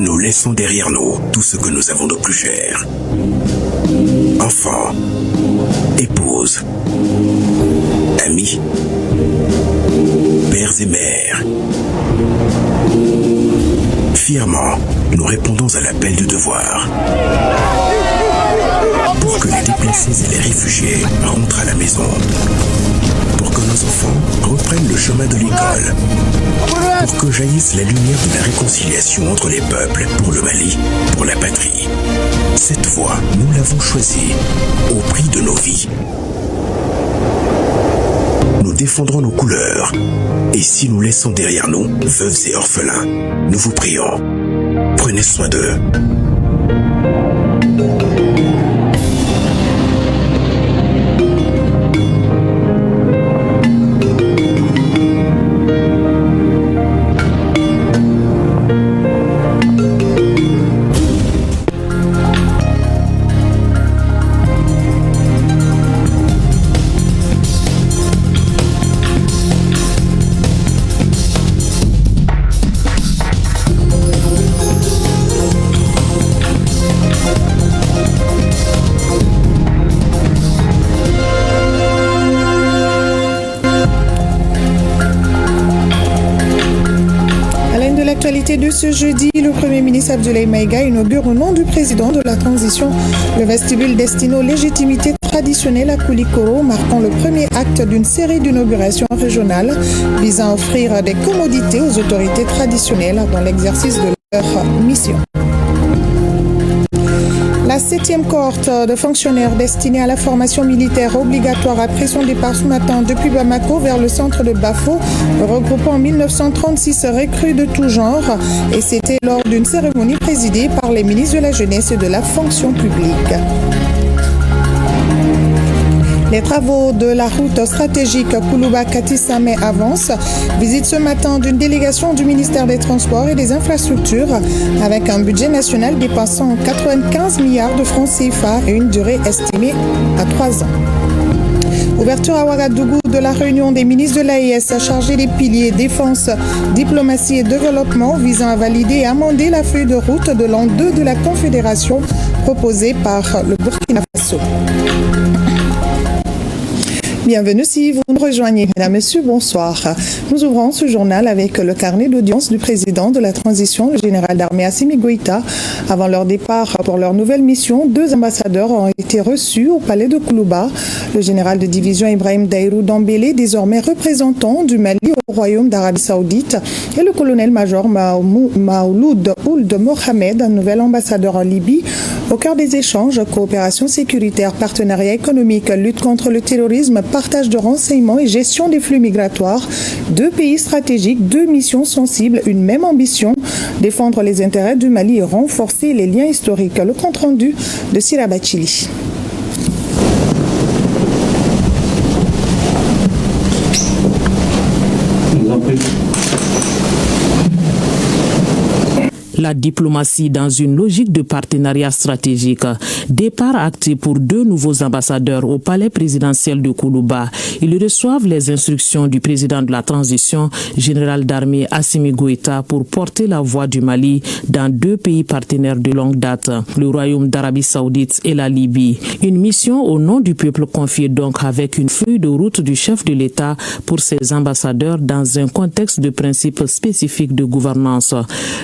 Nous laissons derrière nous tout ce que nous avons de plus cher. Enfants, épouses, amis, pères et mères. Fièrement, nous répondons à l'appel du devoir. Pour que les déplacés et les réfugiés rentrent à la maison. Pour que nos enfants reprennent le chemin de l'école. Pour que jaillisse la lumière de la réconciliation entre les peuples, pour le Mali, pour la patrie. Cette voie, nous l'avons choisie, au prix de nos vies. Nous défendrons nos couleurs. Et si nous laissons derrière nous veuves et orphelins, nous vous prions, prenez soin d'eux. De ce jeudi, le Premier ministre Abdoulaye Maïga inaugure au nom du président de la transition le vestibule destiné aux légitimités traditionnelles à Koulikoro, marquant le premier acte d'une série d'inaugurations régionales visant à offrir des commodités aux autorités traditionnelles dans l'exercice de leur mission. La 7e cohorte de fonctionnaires destinée à la formation militaire obligatoire après son départ ce matin depuis Bamako vers le centre de Bafo, regroupant en 1936 recrues de tout genre, et c'était lors d'une cérémonie présidée par les ministres de la Jeunesse et de la Fonction publique. Les travaux de la route stratégique Koulouba-Katissamé avancent. Visite ce matin d'une délégation du ministère des Transports et des Infrastructures avec un budget national dépassant 95 milliards de francs CFA et une durée estimée à 3 ans. Ouverture à Ouagadougou de la réunion des ministres de l'AES chargés des piliers défense, diplomatie et développement visant à valider et amender la feuille de route de l'an 2 de la Confédération proposée par le Burkina Faso. Bienvenue si vous nous rejoignez. Mesdames, Messieurs, bonsoir. Nous ouvrons ce journal avec le carnet d'audience du président de la transition, le général d'armée Assimi Goïta. Avant leur départ pour leur nouvelle mission, 2 ambassadeurs ont été reçus au palais de Koulouba. Le général de division Ibrahim Daïrou Dambélé, désormais représentant du Mali au Royaume d'Arabie Saoudite, et le colonel-major Maouloud Ould Mohamed, un nouvel ambassadeur en Libye. Au cœur des échanges, coopération sécuritaire, partenariat économique, lutte contre le terrorisme, partage de renseignements et gestion des flux migratoires. 2 pays stratégiques, 2 missions sensibles, une même ambition, défendre les intérêts du Mali et renforcer les liens historiques. Le compte-rendu de Sira Bachili. La diplomatie dans une logique de partenariat stratégique. Départ acté pour 2 nouveaux ambassadeurs au palais présidentiel de Koulouba. Ils reçoivent les instructions du président de la transition, général d'armée Assimi Goïta, pour porter la voix du Mali dans 2 pays partenaires de longue date, le Royaume d'Arabie Saoudite et la Libye. Une mission au nom du peuple confiée donc avec une feuille de route du chef de l'État pour ses ambassadeurs dans un contexte de principes spécifiques de gouvernance.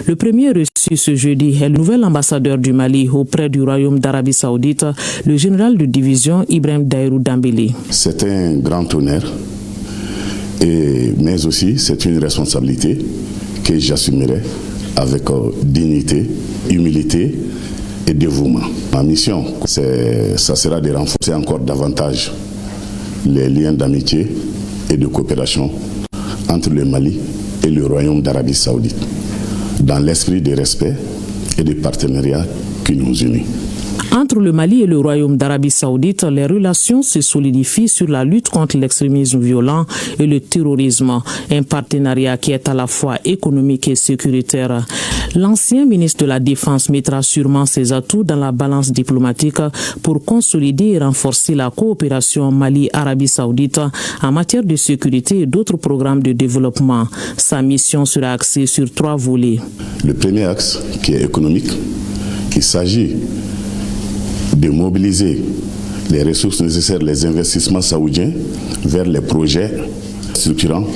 Le premier reçu ce jeudi est le nouvel ambassadeur du Mali auprès du Royaume d'Arabie Saoudite, le général de division Ibrahim Daïrou Dambélé. C'est un grand honneur, mais aussi c'est une responsabilité que j'assumerai avec dignité, humilité et dévouement. Ma mission, ça sera de renforcer encore davantage les liens d'amitié et de coopération entre le Mali et le Royaume d'Arabie Saoudite, dans l'esprit de respect et de partenariat qui nous unit. Entre le Mali et le Royaume d'Arabie Saoudite, les relations se solidifient sur la lutte contre l'extrémisme violent et le terrorisme, un partenariat qui est à la fois économique et sécuritaire. L'ancien ministre de la Défense mettra sûrement ses atouts dans la balance diplomatique pour consolider et renforcer la coopération Mali-Arabie Saoudite en matière de sécurité et d'autres programmes de développement. Sa mission sera axée sur 3 volets. Le premier axe, qui est économique, il s'agit de mobiliser les ressources nécessaires, les investissements saoudiens vers les projets structurants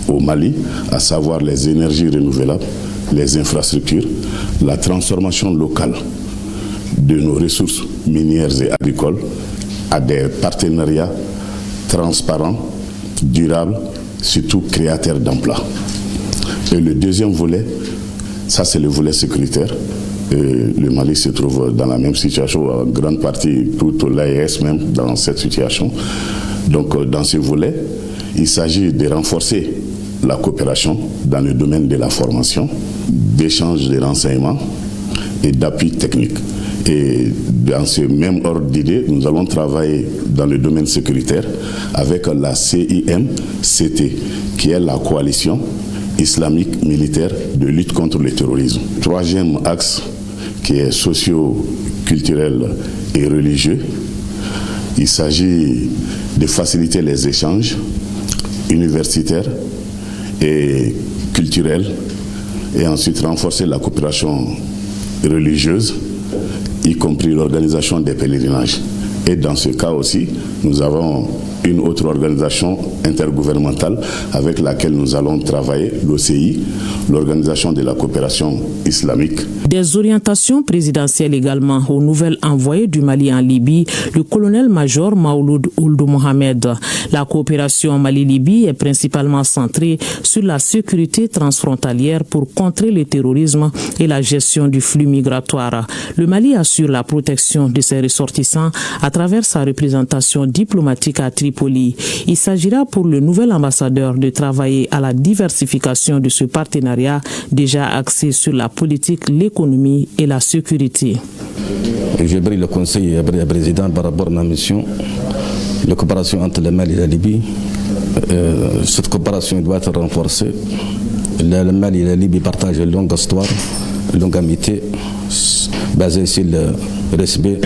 au Mali, à savoir les énergies renouvelables, les infrastructures, la transformation locale de nos ressources minières et agricoles à des partenariats transparents, durables, surtout créateurs d'emplois. Et le deuxième volet, ça c'est le volet sécuritaire. Le Mali se trouve dans la même situation, en grande partie, tout l'AES même dans cette situation. Donc dans ce volet, il s'agit de renforcer la coopération dans le domaine de la formation, d'échange de renseignements et d'appui technique. Et dans ce même ordre d'idée, nous allons travailler dans le domaine sécuritaire avec la CIMCT, qui est la coalition islamique militaire de lutte contre le terrorisme. Troisième axe, qui est socio-culturel et religieux. Il s'agit de faciliter les échanges universitaires et culturels et ensuite renforcer la coopération religieuse, y compris l'organisation des pèlerinages. Et dans ce cas aussi, nous avons une autre organisation intergouvernementale avec laquelle nous allons travailler, l'OCI, l'Organisation de la coopération islamique. Des orientations présidentielles également au nouvel envoyé du Mali en Libye, le colonel-major Maouloud Ould Mohamed. La coopération Mali-Libye est principalement centrée sur la sécurité transfrontalière pour contrer le terrorisme et la gestion du flux migratoire. Le Mali assure la protection de ses ressortissants à travers sa représentation diplomatique à Tripoli. Il s'agira pour le nouvel ambassadeur de travailler à la diversification de ce partenariat déjà axé sur la politique, l'économie et la sécurité. J'ai pris le conseil du président par rapport à ma mission, la coopération entre le Mali et la Libye. Cette coopération doit être renforcée. Le Mali et la Libye partagent une longue histoire, une longue amitié, basée sur le respect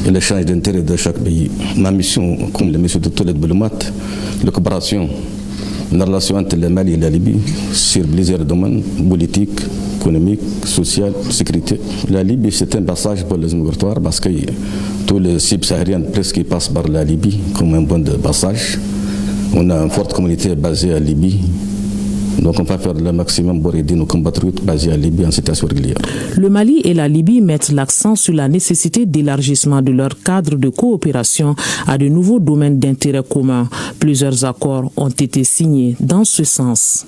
et l'échange d'intérêts de chaque pays. Ma mission, comme la mission de tous les diplomates, la coopération, la relation entre le Mali et la Libye sur plusieurs domaines, politiques, économiques, social, sécurité. La Libye, c'est un passage pour les migratoires parce que tous les subsahariens presque passent par la Libye comme un point de passage. On a une forte communauté basée à Libye. Donc on va faire le maximum pour aider nos compatriotes basés à Libye en situation régulière. Le Mali et la Libye mettent l'accent sur la nécessité d'élargissement de leur cadre de coopération à de nouveaux domaines d'intérêt commun. Plusieurs accords ont été signés dans ce sens.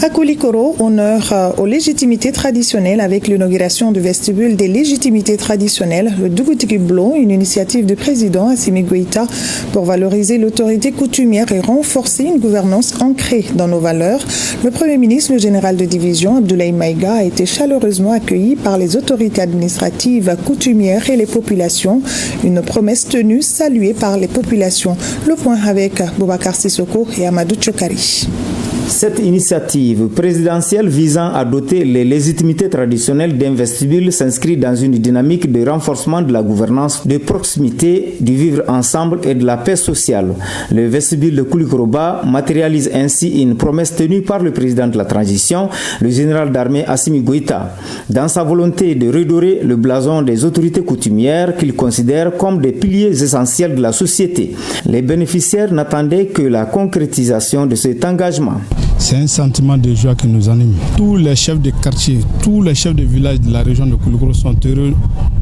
À Koulikoro, honneur aux légitimités traditionnelles avec l'inauguration du vestibule des légitimités traditionnelles, le Dougouti Blon, une initiative du président Assimi Goïta pour valoriser l'autorité coutumière et renforcer une gouvernance ancrée dans nos valeurs. Le Premier ministre, le général de division Abdoulaye Maïga, a été chaleureusement accueilli par les autorités administratives coutumières et les populations. Une promesse tenue, saluée par les populations. Le point avec Boubacar Sissoko et Amadou Tchokari. Cette initiative présidentielle visant à doter les légitimités traditionnelles d'un vestibule s'inscrit dans une dynamique de renforcement de la gouvernance, de proximité, du vivre ensemble et de la paix sociale. Le vestibule de Koulikoroba matérialise ainsi une promesse tenue par le président de la transition, le général d'armée Assimi Goïta, dans sa volonté de redorer le blason des autorités coutumières qu'il considère comme des piliers essentiels de la société. Les bénéficiaires n'attendaient que la concrétisation de cet engagement. C'est un sentiment de joie qui nous anime. Tous les chefs de quartier, tous les chefs de village de la région de Koulikoro sont heureux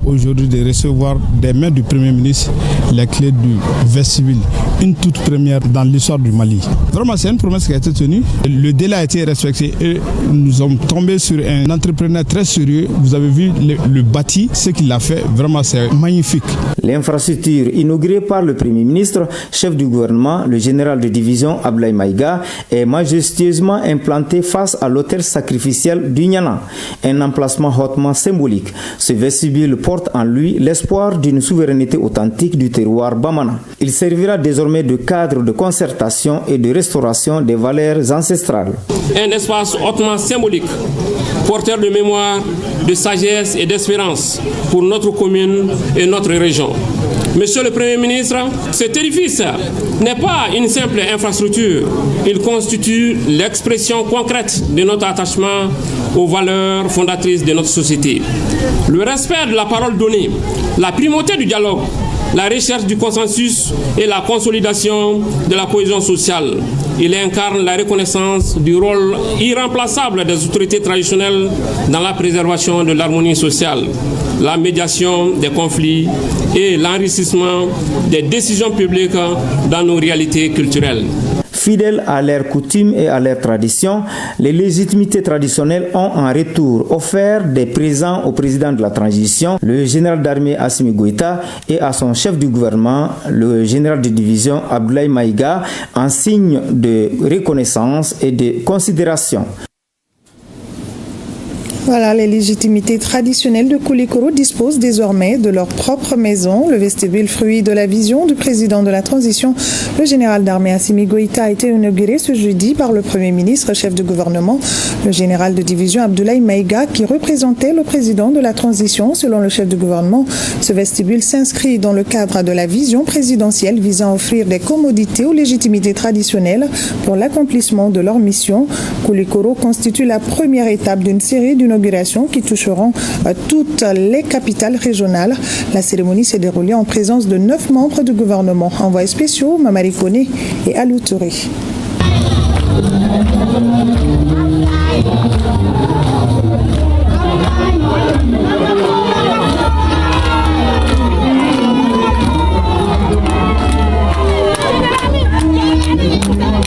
aujourd'hui de recevoir des mains du Premier ministre les clés du vestibule, une toute première dans l'histoire du Mali. Vraiment, c'est une promesse qui a été tenue. Le délai a été respecté et nous sommes tombés sur un entrepreneur très sérieux. Vous avez vu le bâti, ce qu'il a fait, vraiment c'est magnifique. L'infrastructure inaugurée par le Premier ministre, chef du gouvernement, le général de division Abdoulaye Maïga, est majestueusement implantée face à l'autel sacrificiel du Niana, un emplacement hautement symbolique. Ce vestibule porte en lui l'espoir d'une souveraineté authentique du terroir Bamana. Il servira désormais de cadre de concertation et de restauration des valeurs ancestrales. Un espace hautement symbolique, porteur de mémoire, de sagesse et d'espérance pour notre commune et notre région. Monsieur le Premier ministre, cet édifice n'est pas une simple infrastructure. Il constitue l'expression concrète de notre attachement aux valeurs fondatrices de notre société. Le respect de la parole donnée, la primauté du dialogue, la recherche du consensus et la consolidation de la cohésion sociale. Il incarne la reconnaissance du rôle irremplaçable des autorités traditionnelles dans la préservation de l'harmonie sociale, la médiation des conflits et l'enrichissement des décisions publiques dans nos réalités culturelles. Fidèles à leurs coutumes et à leurs traditions, les légitimités traditionnelles ont en retour offert des présents au président de la transition, le général d'armée Assimi Goïta, et à son chef du gouvernement, le général de division Abdoulaye Maïga, en signe de reconnaissance et de considération. Voilà, les légitimités traditionnelles de Koulikoro disposent désormais de leur propre maison. Le vestibule, fruit de la vision du président de la transition, le général d'armée Assimi Goïta, a été inauguré ce jeudi par le Premier ministre, chef du gouvernement, le général de division Abdoulaye Maïga, qui représentait le président de la transition. Selon le chef du gouvernement, ce vestibule s'inscrit dans le cadre de la vision présidentielle visant à offrir des commodités aux légitimités traditionnelles pour l'accomplissement de leur mission. Koulikoro constitue la première étape d'une série d'inauguration qui toucheront toutes les capitales régionales. La cérémonie s'est déroulée en présence de 9 membres du gouvernement. Envoyés spéciaux, Mamari Koné et Alou Touré.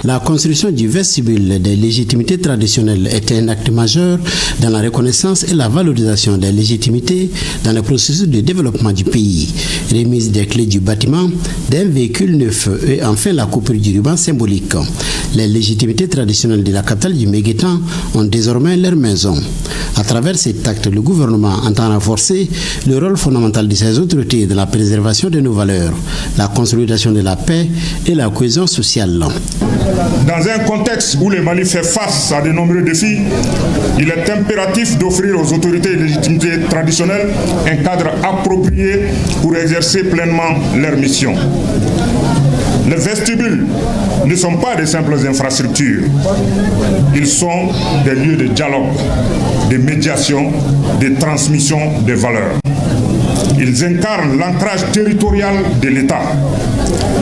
La construction du vestibule des légitimités traditionnelles est un acte majeur dans la reconnaissance et la valorisation des légitimités dans le processus de développement du pays. Remise des clés du bâtiment, d'un véhicule neuf et enfin la coupure du ruban symbolique. Les légitimités traditionnelles de la capitale du Méguétan ont désormais leur maison. À travers cet acte, le gouvernement entend renforcer le rôle fondamental de ces autorités dans la préservation de nos valeurs, la consolidation de la paix et la cohésion sociale. Dans un contexte où le Mali fait face à de nombreux défis, il est impératif d'offrir aux autorités et légitimités traditionnelles un cadre approprié pour exercer pleinement leur mission. Les vestibules ne sont pas des simples infrastructures. Ils sont des lieux de dialogue, de médiation, de transmission des valeurs. Ils incarnent l'ancrage territorial de l'État,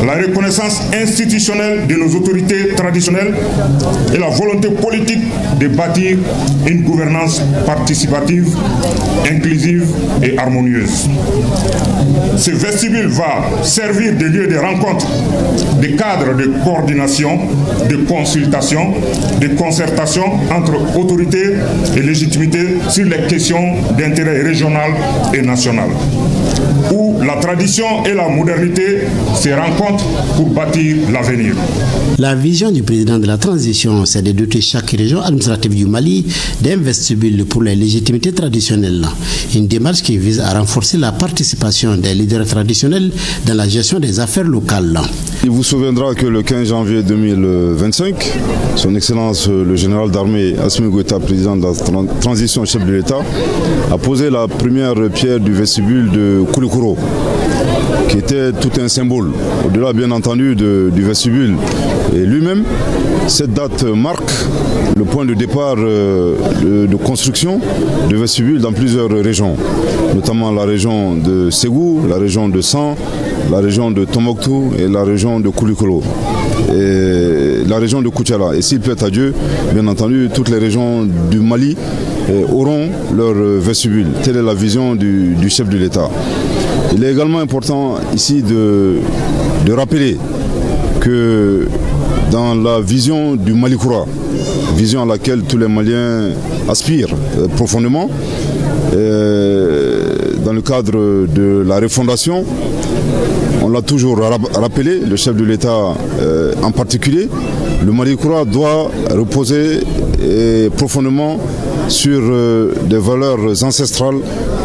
la reconnaissance institutionnelle de nos autorités traditionnelles et la volonté politique de bâtir une gouvernance participative, inclusive et harmonieuse. Ce vestibule va servir de lieu de rencontre, de cadre de coordination, de consultation, de concertation entre autorités et légitimités sur les questions d'intérêt régional et national, où la tradition et la modernité se rencontrent pour bâtir l'avenir. La vision du président de la transition, c'est de doter chaque région administrative du Mali d'un vestibule pour les légitimités traditionnelles. Une démarche qui vise à renforcer la participation des leaders traditionnels dans la gestion des affaires locales. Il vous souviendra que le 15 janvier 2025, son Excellence le général d'armée Assimi Goïta, président de la transition chef de l'État, a posé la première pierre du vestibule de Koulikoro, qui était tout un symbole, au-delà bien entendu du vestibule. Et lui-même, cette date marque le point de départ de construction de vestibule dans plusieurs régions, notamment la région de Ségou, la région de San, la région de Tombouctou et la région de Koulikoro, et la région de Koutiala. Et s'il plaît à Dieu, bien entendu, toutes les régions du Mali auront leur vestibule. Telle est la vision du chef de l'État. Il est également important ici de rappeler que dans la vision du Malikoura, vision à laquelle tous les Maliens aspirent profondément, dans le cadre de la refondation, on l'a toujours rappelé, le chef de l'État en particulier, le Malikoura doit reposer profondément sur des valeurs ancestrales,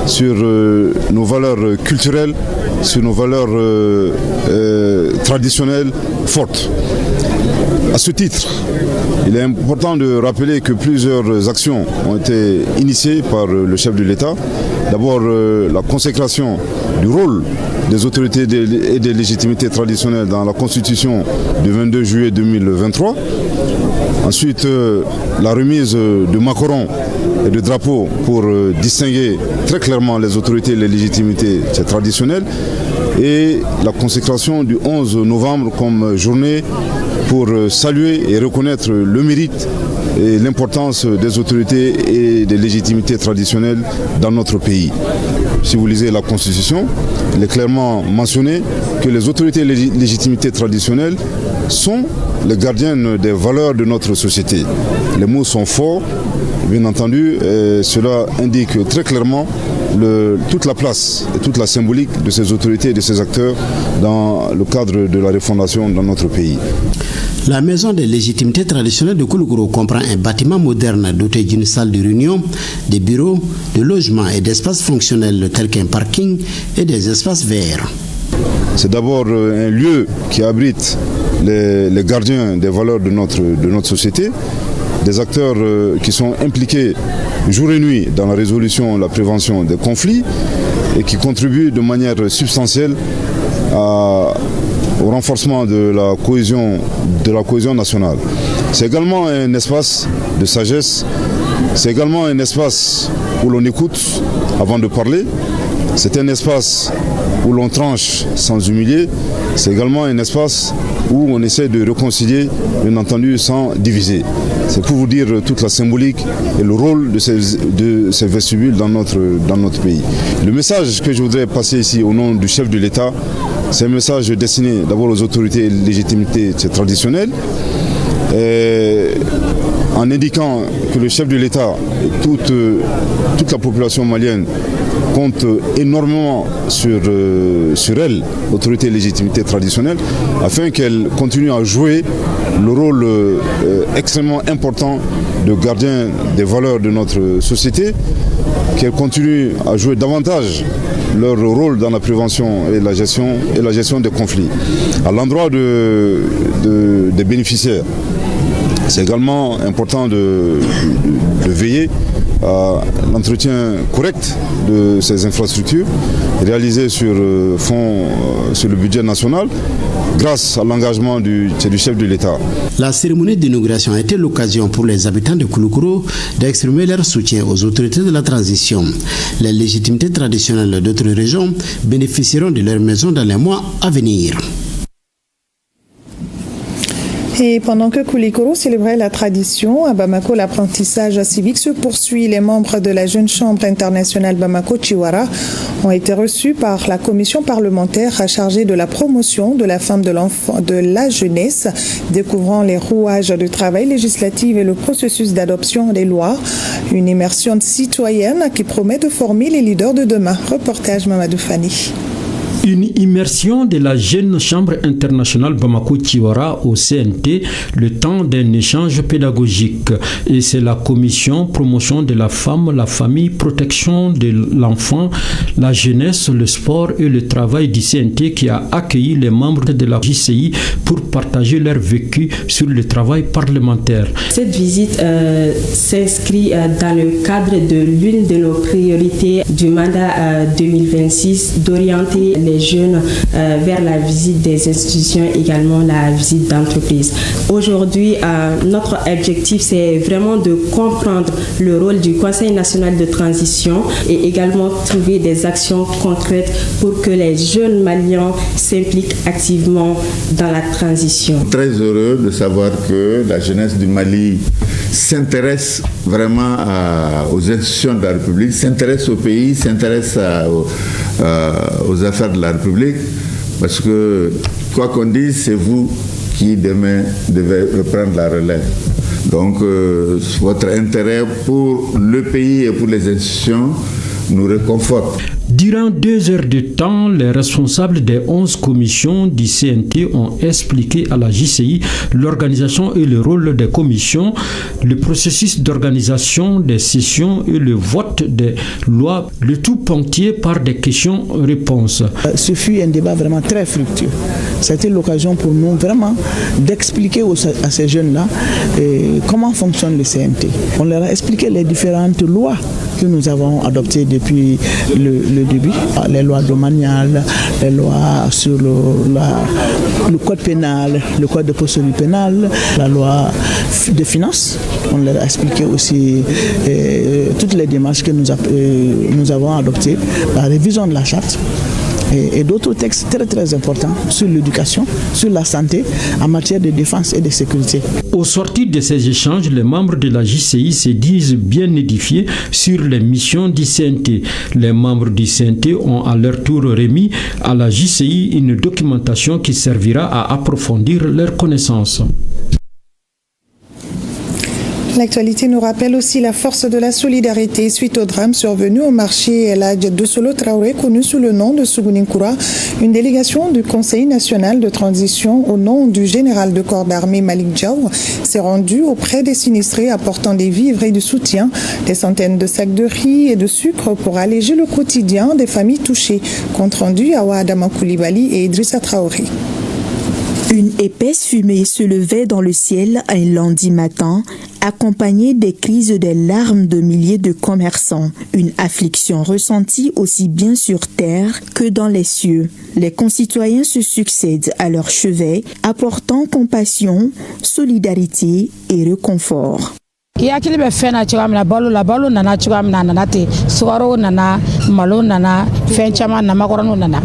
sur nos valeurs culturelles, sur nos valeurs traditionnelles fortes. À ce titre, il est important de rappeler que plusieurs actions ont été initiées par le chef de l'État. D'abord, la consécration du rôle des autorités et des légitimités traditionnelles dans la Constitution du 22 juillet 2023. Ensuite, la remise de macarons et de drapeaux pour distinguer très clairement les autorités et les légitimités traditionnelles. Et la consécration du 11 novembre comme journée pour saluer et reconnaître le mérite et l'importance des autorités et des légitimités traditionnelles dans notre pays. Si vous lisez la Constitution, il est clairement mentionné que les autorités et les légitimités traditionnelles sont les gardiennes des valeurs de notre société. Les mots sont forts, bien entendu, et cela indique très clairement toute la place et toute la symbolique de ces autorités et de ces acteurs dans le cadre de la refondation dans notre pays. La maison des légitimités traditionnelles de Kouloukourou comprend un bâtiment moderne doté d'une salle de réunion, des bureaux, de logements et d'espaces fonctionnels tels qu'un parking et des espaces verts. C'est d'abord un lieu qui abrite les gardiens des valeurs de notre société, des acteurs qui sont impliqués jour et nuit dans la résolution et la prévention des conflits et qui contribuent de manière substantielle au renforcement de la cohésion nationale. C'est également un espace de sagesse, c'est également un espace où l'on écoute avant de parler, c'est un espace où l'on tranche sans humilier, c'est également un espace où on essaie de réconcilier, bien entendu, sans diviser. C'est pour vous dire toute la symbolique et le rôle de ces vestibules dans notre pays. Le message que je voudrais passer ici au nom du chef de l'État, c'est un message destiné d'abord aux autorités et légitimités traditionnelles, en indiquant que le chef de l'État et toute la population malienne compte énormément sur elle, l'autorité et légitimité traditionnelle, afin qu'elle continue à jouer le rôle extrêmement important de gardien des valeurs de notre société, qu'elle continue à jouer davantage leur rôle dans la prévention et la gestion des conflits. À l'endroit des bénéficiaires, c'est également important de veiller à l'entretien correct de ces infrastructures réalisées sur le budget national grâce à l'engagement du chef de l'État. La cérémonie d'inauguration a été l'occasion pour les habitants de Kouloukourou d'exprimer leur soutien aux autorités de la transition. Les légitimités traditionnelles d'autres régions bénéficieront de leur maison dans les mois à venir. Et pendant que Koulikoro célébrait la tradition, à Bamako, l'apprentissage civique se poursuit. Les membres de la Jeune Chambre internationale Bamako-Chiwara ont été reçus par la commission parlementaire chargée de la promotion de la femme, de l'enfant, de la jeunesse, découvrant les rouages du travail législatif et le processus d'adoption des lois. Une immersion citoyenne qui promet de former les leaders de demain. Reportage Mamadou Fani. Une immersion de la Jeune Chambre internationale Bamako-Chiwara au CNT, le temps d'un échange pédagogique. Et c'est la commission promotion de la femme, la famille, protection de l'enfant, la jeunesse, le sport et le travail du CNT qui a accueilli les membres de la JCI pour partager leur vécu sur le travail parlementaire. Cette visite s'inscrit dans le cadre de l'une de nos priorités du mandat 2026 d'orienter les jeunes vers la visite des institutions, également la visite d'entreprise. Aujourd'hui, notre objectif, c'est vraiment de comprendre le rôle du Conseil national de transition et également trouver des actions concrètes pour que les jeunes Maliens s'impliquent activement dans la transition. Très heureux de savoir que la jeunesse du Mali s'intéresse vraiment aux institutions de la République, s'intéresse au pays, s'intéresse aux affaires de la République, parce que, quoi qu'on dise, c'est vous qui demain devez reprendre la relève. Donc, votre intérêt pour le pays et pour les institutions nous réconforte. Durant 2 heures de temps, les responsables des 11 commissions du CNT ont expliqué à la JCI l'organisation et le rôle des commissions, le processus d'organisation des sessions et le vote des lois, le tout ponctué par des questions-réponses. Ce fut un débat vraiment très fructueux. C'était l'occasion pour nous vraiment d'expliquer à ces jeunes-là comment fonctionne le CNT. On leur a expliqué les différentes lois que nous avons adoptées depuis le début, les lois domaniales, les lois sur le code pénal, le code de procédure pénale, la loi de finances. On leur a expliqué aussi toutes les démarches que nous avons adoptées, la révision de la charte et d'autres textes très très importants sur l'éducation, sur la santé, en matière de défense et de sécurité. Au sortir de ces échanges, les membres de la JCI se disent bien édifiés sur les missions du CNT. Les membres du CNT ont à leur tour remis à la JCI une documentation qui servira à approfondir leurs connaissances. L'actualité nous rappelle aussi la force de la solidarité suite au drame survenu au marché El Hadj Doussolo Traoré, connu sous le nom de Sougouninkoura. Une délégation du Conseil national de transition au nom du général de corps d'armée Malik Diaw s'est rendue auprès des sinistrés apportant des vivres et du soutien, des centaines de sacs de riz et de sucre pour alléger le quotidien des familles touchées. Compte rendu à Adama Koulibaly et Idrissa Traoré. Une épaisse fumée se levait dans le ciel un lundi matin, accompagnée des cris des larmes de milliers de commerçants. Une affliction ressentie aussi bien sur terre que dans les cieux. Les concitoyens se succèdent à leur chevet, apportant compassion, solidarité et réconfort. yakili bɛ fɛn na cogoya min na balo nana cogoya min na a nana ten sukaro nana malo nana fɛn caman na makɔrɔniw nana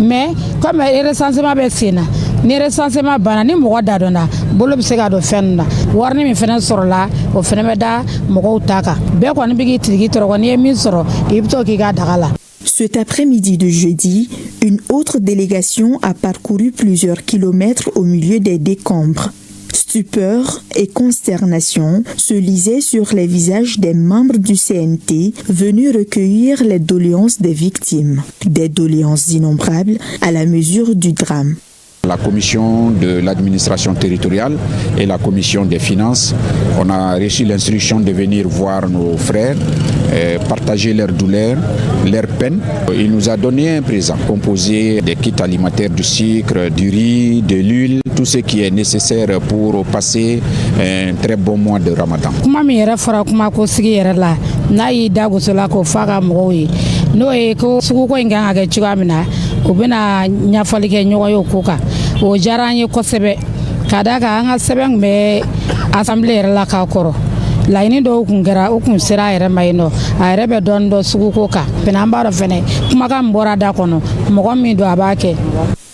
mais comme recensement bɛ sen na ni recensement banna ni mɔgɔ da dɔnna bolo bɛ se ka don fɛn na warini min fɛnɛ sɔrɔla o fɛnɛ bɛ da mɔgɔw ta kan bɛɛ kɔni bɛ k'i tiriki tɔrɔ n'i ye min sɔrɔ i bɛ to k'i ka daga la. Cet après-midi de jeudi, une autre délégation a parcouru plusieurs kilomètres au milieu des décombres. Stupeur et consternation se lisaient sur les visages des membres du CNT venus recueillir les doléances des victimes. Des doléances innombrables à la mesure du drame. La commission de l'administration territoriale et la commission des finances, on a reçu l'instruction de venir voir nos frères, partager leurs douleurs, leurs peines. Il nous a donné un présent composé des kits alimentaires, du sucre, du riz, de l'huile, tout ce qui est nécessaire pour passer un très bon mois de Ramadan. N'o ye ko suguko in kan ka kɛ cogoya min na u bɛna ɲɛfɔli kɛ ɲɔgɔn ye o ko kan o diyara an ye kosɛbɛ ka da kan an ka sɛbɛn kun bɛ assemblée yɛrɛ la k'a kɔrɔ laɲini dɔw kun kɛra o kun sera a yɛrɛ ma yen nɔ a yɛrɛ bɛ dɔɔnin dɔn suguko kan fɛnɛ an b'a dɔn fɛnɛ kumakan min bɔra da kɔnɔ mɔgɔ min don a b'a kɛ.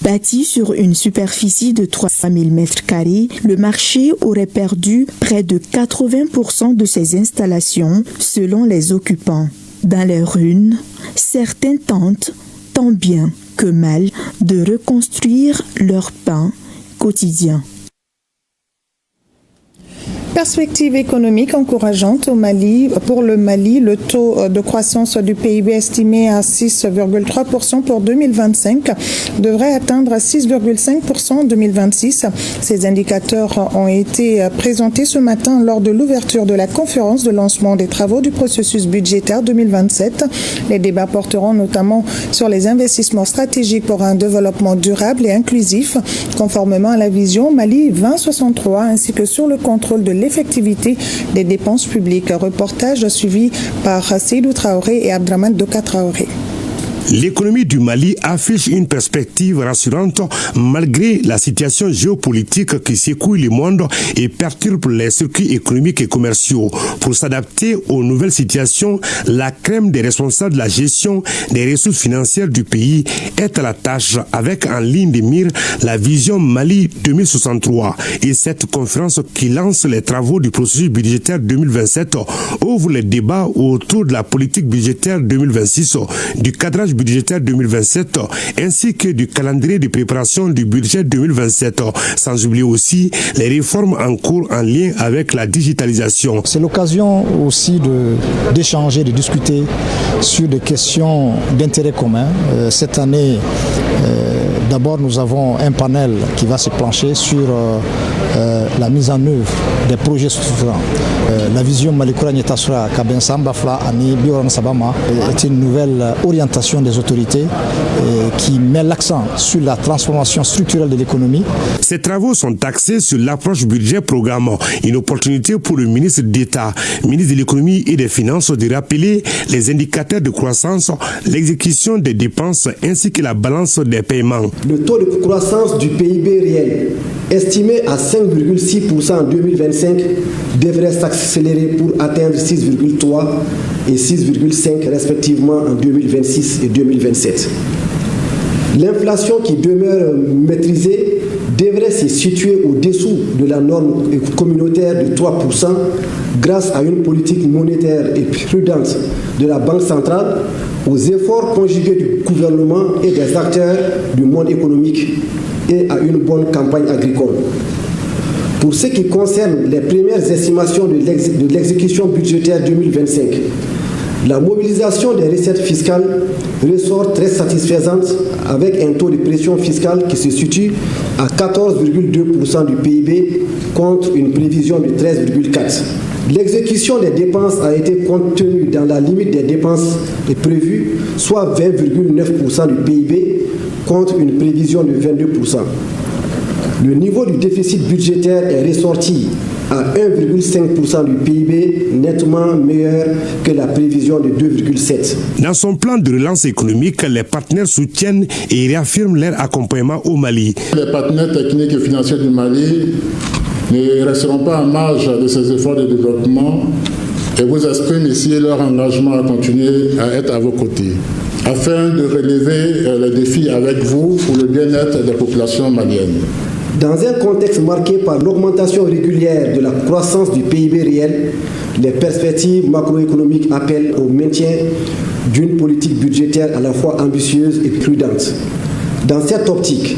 Bâti sur une superficie de 300 000 m², le marché aurait perdu près de 80% de ses installations selon les occupants. Dans les ruines, certains tentent, tant bien que mal, de reconstruire leur pain quotidien. Perspective économique encourageante au Mali. Pour le Mali, le taux de croissance du PIB estimé à 6,3% pour 2025 devrait atteindre 6,5% en 2026. Ces indicateurs ont été présentés ce matin lors de l'ouverture de la conférence de lancement des travaux du processus budgétaire 2027. Les débats porteront notamment sur les investissements stratégiques pour un développement durable et inclusif, conformément à la vision Mali 2063, ainsi que sur le contrôle de l'effectivité des dépenses publiques. Reportage suivi par Seydou Traoré et Abdraman Doka Traoré. L'économie du Mali affiche une perspective rassurante malgré la situation géopolitique qui secoue le monde et perturbe les circuits économiques et commerciaux. Pour s'adapter aux nouvelles situations, la crème des responsables de la gestion des ressources financières du pays est à la tâche avec en ligne de mire la vision Mali 2063. Et cette conférence qui lance les travaux du processus budgétaire 2027 ouvre les débats autour de la politique budgétaire 2026, du cadrage budgétaire 2027 ainsi que du calendrier de préparation du budget 2027, sans oublier aussi les réformes en cours en lien avec la digitalisation. C'est l'occasion aussi d'échanger, de discuter sur des questions d'intérêt commun. Cette année, d'abord nous avons un panel qui va se plancher sur la mise en œuvre des projets structurants. La vision Malikura Nyetasura Kabensamba Fla Ani Bioran Sabama est une nouvelle orientation des autorités qui met l'accent sur la transformation structurelle de l'économie. Ces travaux sont axés sur l'approche budget-programme, une opportunité pour le ministre d'État, ministre de l'économie et des finances de rappeler les indicateurs de croissance, l'exécution des dépenses ainsi que la balance des paiements. Le taux de croissance du PIB réel, estimé à 5,6% en 2025, devrait s'accélérer pour atteindre 6,3% et 6,5% respectivement en 2026 et 2027. L'inflation qui demeure maîtrisée devrait se situer au-dessous de la norme communautaire de 3% grâce à une politique monétaire et prudente de la Banque centrale, aux efforts conjugués du gouvernement et des acteurs du monde économique et à une bonne campagne agricole. Pour ce qui concerne les premières estimations de l'exécution budgétaire 2025, la mobilisation des recettes fiscales ressort très satisfaisante avec un taux de pression fiscale qui se situe à 14,2% du PIB contre une prévision de 13,4%. L'exécution des dépenses a été contenue dans la limite des dépenses prévues, soit 20,9% du PIB contre une prévision de 22%. Le niveau du déficit budgétaire est ressorti à 1,5% du PIB, nettement meilleur que la prévision de 2,7%. Dans son plan de relance économique, les partenaires soutiennent et réaffirment leur accompagnement au Mali. Les partenaires techniques et financiers du Mali ne resteront pas en marge de ces efforts de développement et vous expriment ici leur engagement à continuer à être à vos côtés, afin de relever les défis avec vous pour le bien-être des populations maliennes. Dans un contexte marqué par l'augmentation régulière de la croissance du PIB réel, les perspectives macroéconomiques appellent au maintien d'une politique budgétaire à la fois ambitieuse et prudente. Dans cette optique,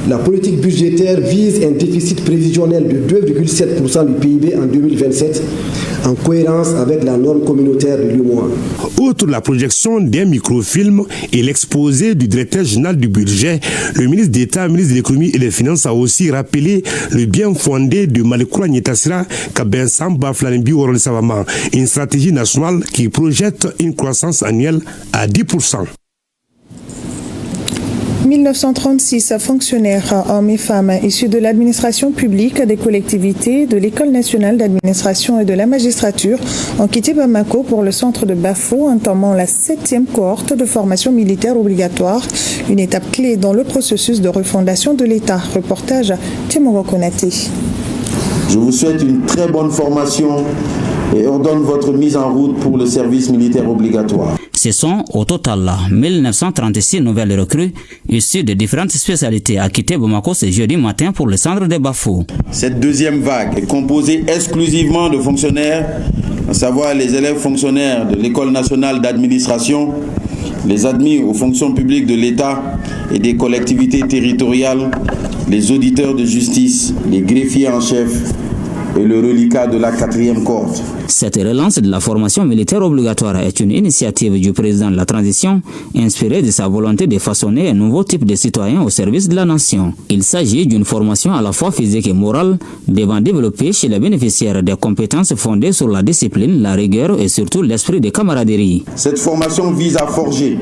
la politique budgétaire vise un déficit prévisionnel de 2,7% du PIB en 2027, en cohérence avec la norme communautaire de l'UEMOA. Outre la projection d'un microfilm et l'exposé du directeur général du budget, le ministre d'État, ministre de l'économie et des finances a aussi rappelé le bien fondé de Malikura Nyetasira Kabensamba Flanembi Worol Savama, une stratégie nationale qui projette une croissance annuelle à 10%. 1936 fonctionnaires, hommes et femmes issus de l'administration publique, des collectivités, de l'École nationale d'administration et de la magistrature ont quitté Bamako pour le centre de Bafo, entamant la 7e cohorte de formation militaire obligatoire, une étape clé dans le processus de refondation de l'État. Reportage Timoro Konaté. Je vous souhaite une très bonne formation et ordonne votre mise en route pour le service militaire obligatoire. Ce sont au total 1936 nouvelles recrues issues de différentes spécialités à quitter Bamako ce jeudi matin pour le centre de Bafo. Cette deuxième vague est composée exclusivement de fonctionnaires, à savoir les élèves fonctionnaires de l'École nationale d'administration, les admis aux fonctions publiques de l'État et des collectivités territoriales, les auditeurs de justice, les greffiers en chef et le reliquat de la 4e cohorte. Cette relance de la formation militaire obligatoire est une initiative du président de la transition, inspirée de sa volonté de façonner un nouveau type de citoyen au service de la nation. Il s'agit d'une formation à la fois physique et morale, devant développer chez les bénéficiaires des compétences fondées sur la discipline, la rigueur et surtout l'esprit de camaraderie. Cette formation vise à forger,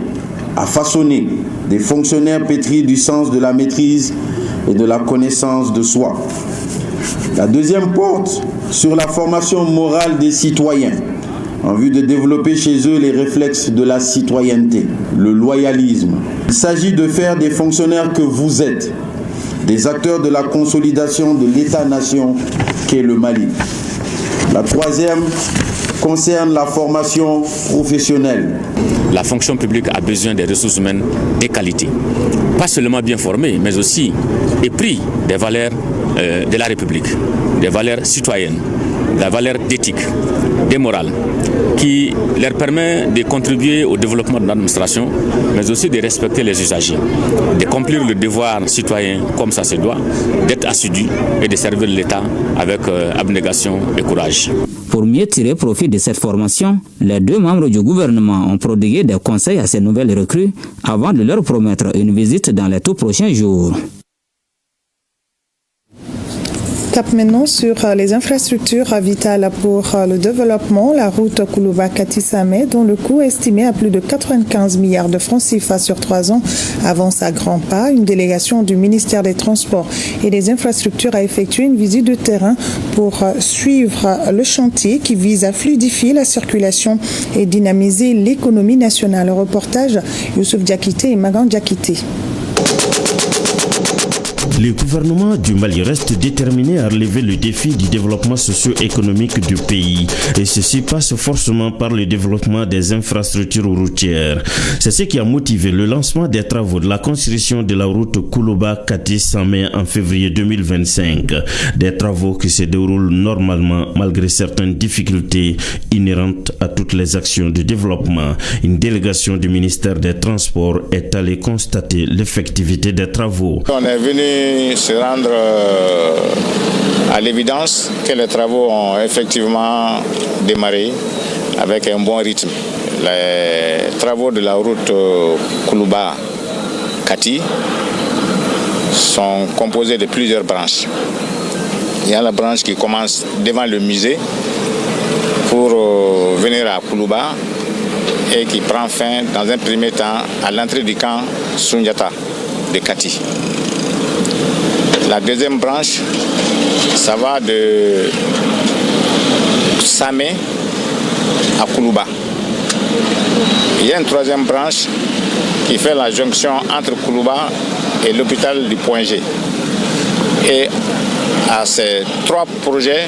à façonner des fonctionnaires pétris du sens de la maîtrise et de la connaissance de soi. La deuxième porte sur la formation morale des citoyens en vue de développer chez eux les réflexes de la citoyenneté, le loyalisme. Il s'agit de faire des fonctionnaires que vous êtes, des acteurs de la consolidation de l'État-nation qu'est le Mali. La troisième concerne la formation professionnelle. La fonction publique a besoin des ressources humaines de qualité. Pas seulement bien formées, mais aussi épris des valeurs de la République, des valeurs citoyennes, des valeurs d'éthique, des morales, qui leur permet de contribuer au développement de l'administration, mais aussi de respecter les usagers, d'accomplir le devoir citoyen comme ça se doit, d'être assidu et de servir l'État avec abnégation et courage. Pour mieux tirer profit de cette formation, les deux membres du gouvernement ont prodigué des conseils à ces nouvelles recrues avant de leur promettre une visite dans les tout prochains jours. Cap maintenant sur les infrastructures vitales pour le développement. La route Koulouba-Kati-Samé, dont le coût est estimé à plus de 95 milliards de francs CFA sur 3 ans, avance à grands pas. Une délégation du ministère des Transports et des Infrastructures a effectué une visite de terrain pour suivre le chantier qui vise à fluidifier la circulation et dynamiser l'économie nationale. Le reportage, Youssouf Diakité et Magan Diakité. Le gouvernement du Mali reste déterminé à relever le défi du développement socio-économique du pays. Et ceci passe forcément par le développement des infrastructures routières. C'est ce qui a motivé le lancement des travaux de la construction de la route Koulouba-Kati-Samé en février 2025. Des travaux qui se déroulent normalement malgré certaines difficultés inhérentes à toutes les actions de développement. Une délégation du ministère des Transports est allée constater l'effectivité des travaux. On est venu se rendre à l'évidence que les travaux ont effectivement démarré avec un bon rythme. Les travaux de la route Koulouba-Kati sont composés de plusieurs branches. Il y a la branche qui commence devant le musée pour venir à Koulouba et qui prend fin dans un premier temps à l'entrée du camp Sundiata de Kati. La deuxième branche, ça va de Samé à Koulouba. Il y a une troisième branche qui fait la jonction entre Koulouba et l'hôpital du Point G. Et à ces trois projets,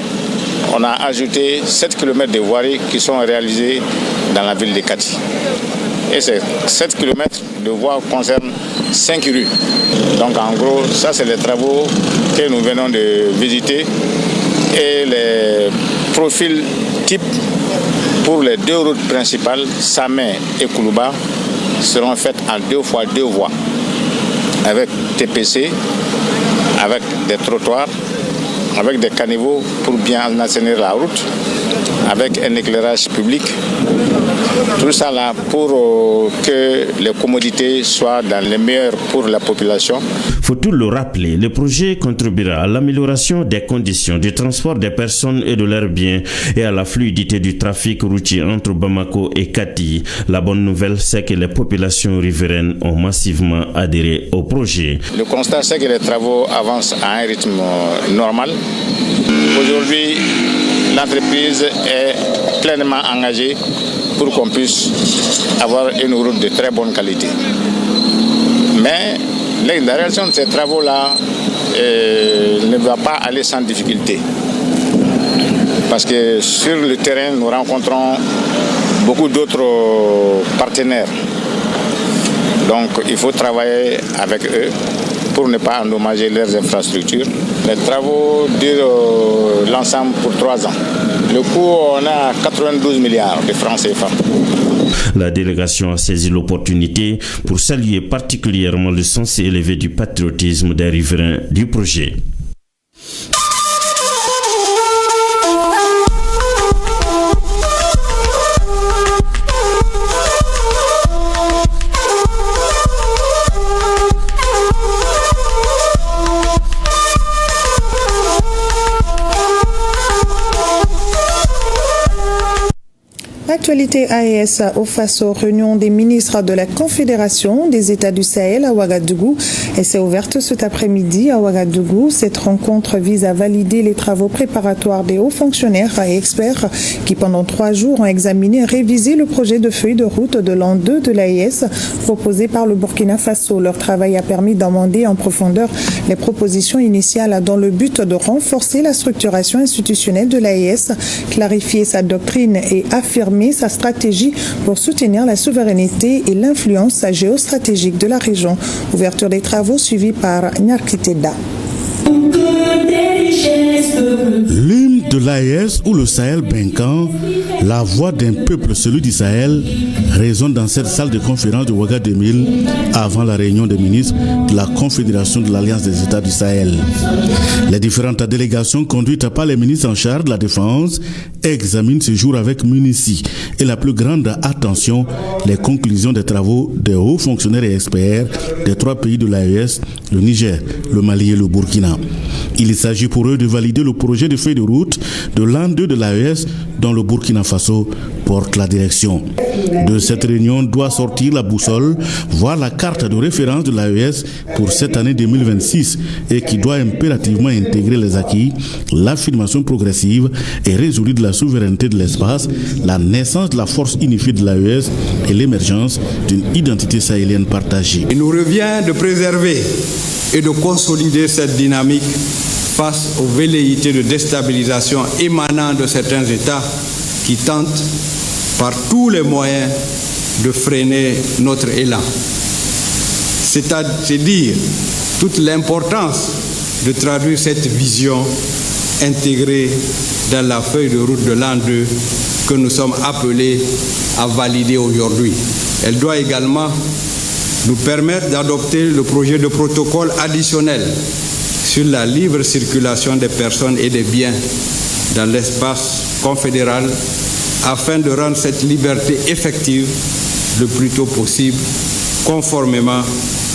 on a ajouté 7 km de voiries qui sont réalisées dans la ville de Kati. Et ces 7 km de voies concernent 5 rues. Donc en gros, ça c'est les travaux que nous venons de visiter et les profils types pour les deux routes principales, Samé et Koulouba, seront faits en 2 fois 2 voies avec TPC, avec des trottoirs, avec des caniveaux pour bien assainir la route, avec un éclairage public. Tout ça là pour que les commodités soient dans les meilleures pour la population. Faut-il le rappeler, le projet contribuera à l'amélioration des conditions de transport des personnes et de leurs biens et à la fluidité du trafic routier entre Bamako et Kati. La bonne nouvelle, c'est que les populations riveraines ont massivement adhéré au projet. Le constat, c'est que les travaux avancent à un rythme normal. Aujourd'hui, l'entreprise est pleinement engagée pour qu'on puisse avoir une route de très bonne qualité. Mais la réalisation de ces travaux-là ne va pas aller sans difficulté. Parce que sur le terrain, nous rencontrons beaucoup d'autres partenaires. Donc il faut travailler avec eux pour ne pas endommager leurs infrastructures. Les travaux durent l'ensemble pour 3 ans. Le coût, on a 92 milliards de francs CFA. La délégation a saisi l'opportunité pour saluer particulièrement le sens élevé du patriotisme des riverains du projet. Actualité AES au Faso, réunion des ministres de la Confédération des États du Sahel à Ouagadougou. Elle s'est ouverte cet après-midi à Ouagadougou. Cette rencontre vise à valider les travaux préparatoires des hauts fonctionnaires et experts qui, pendant 3 jours, ont examiné et révisé le projet de feuille de route de l'an 2 de l'AES proposé par le Burkina Faso. Leur travail a permis d'amender en profondeur les propositions initiales dans le but de renforcer la structuration institutionnelle de l'AES, clarifier sa doctrine et affirmer sa stratégie pour soutenir la souveraineté et l'influence géostratégique de la région. Ouverture des travaux suivie par Nyarkiteda. L'hymne de l'AES ou le Sahel Benkan, la voix d'un peuple, celui du Sahel, résonne dans cette salle de conférence de Ouaga 2000 avant la réunion des ministres de la Confédération de l'Alliance des États du Sahel. Les différentes délégations conduites par les ministres en charge de la défense examinent ce jour avec munitie et la plus grande attention les conclusions des travaux des hauts fonctionnaires et experts des 3 pays de l'AES, le Niger, le Mali et le Burkina. Il s'agit pour eux de valider le projet de feuille de route de l'an 2 de l'AES dont le Burkina Faso porte la direction. De cette réunion doit sortir la boussole, voire la carte de référence de l'AES pour cette année 2026 et qui doit impérativement intégrer les acquis, l'affirmation progressive et résolue de la souveraineté de l'espace, la naissance de la force unifiée de l'AES et l'émergence d'une identité sahélienne partagée. Il nous revient de préserver et de consolider cette dynamique face aux velléités de déstabilisation émanant de certains États qui tentent par tous les moyens de freiner notre élan. C'est dire toute l'importance de traduire cette vision intégrée dans la feuille de route de l'an 2 que nous sommes appelés à valider aujourd'hui. Elle doit également nous permettre d'adopter le projet de protocole additionnel sur la libre circulation des personnes et des biens dans l'espace confédéral afin de rendre cette liberté effective le plus tôt possible, conformément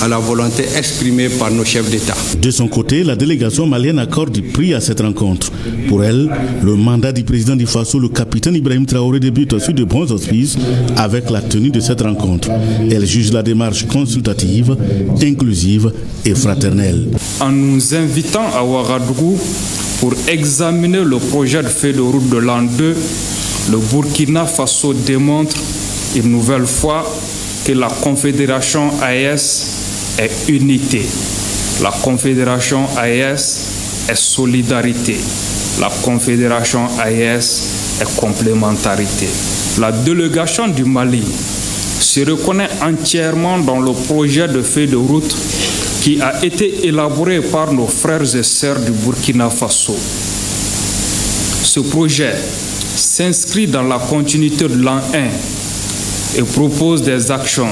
à la volonté exprimée par nos chefs d'État. De son côté, la délégation malienne accorde du prix à cette rencontre. Pour elle, le mandat du président du Faso, le capitaine Ibrahim Traoré, débute sur de bons auspices avec la tenue de cette rencontre. Elle juge la démarche consultative, inclusive et fraternelle. En nous invitant à Ouagadougou pour examiner le projet de feuille de route de l'an 2, le Burkina Faso démontre une nouvelle fois que la Confédération AES est unité. La Confédération AES est solidarité. La Confédération AES est complémentarité. La délégation du Mali se reconnaît entièrement dans le projet de feuille de route qui a été élaboré par nos frères et sœurs du Burkina Faso. Ce projet s'inscrit dans la continuité de l'an 1 et propose des actions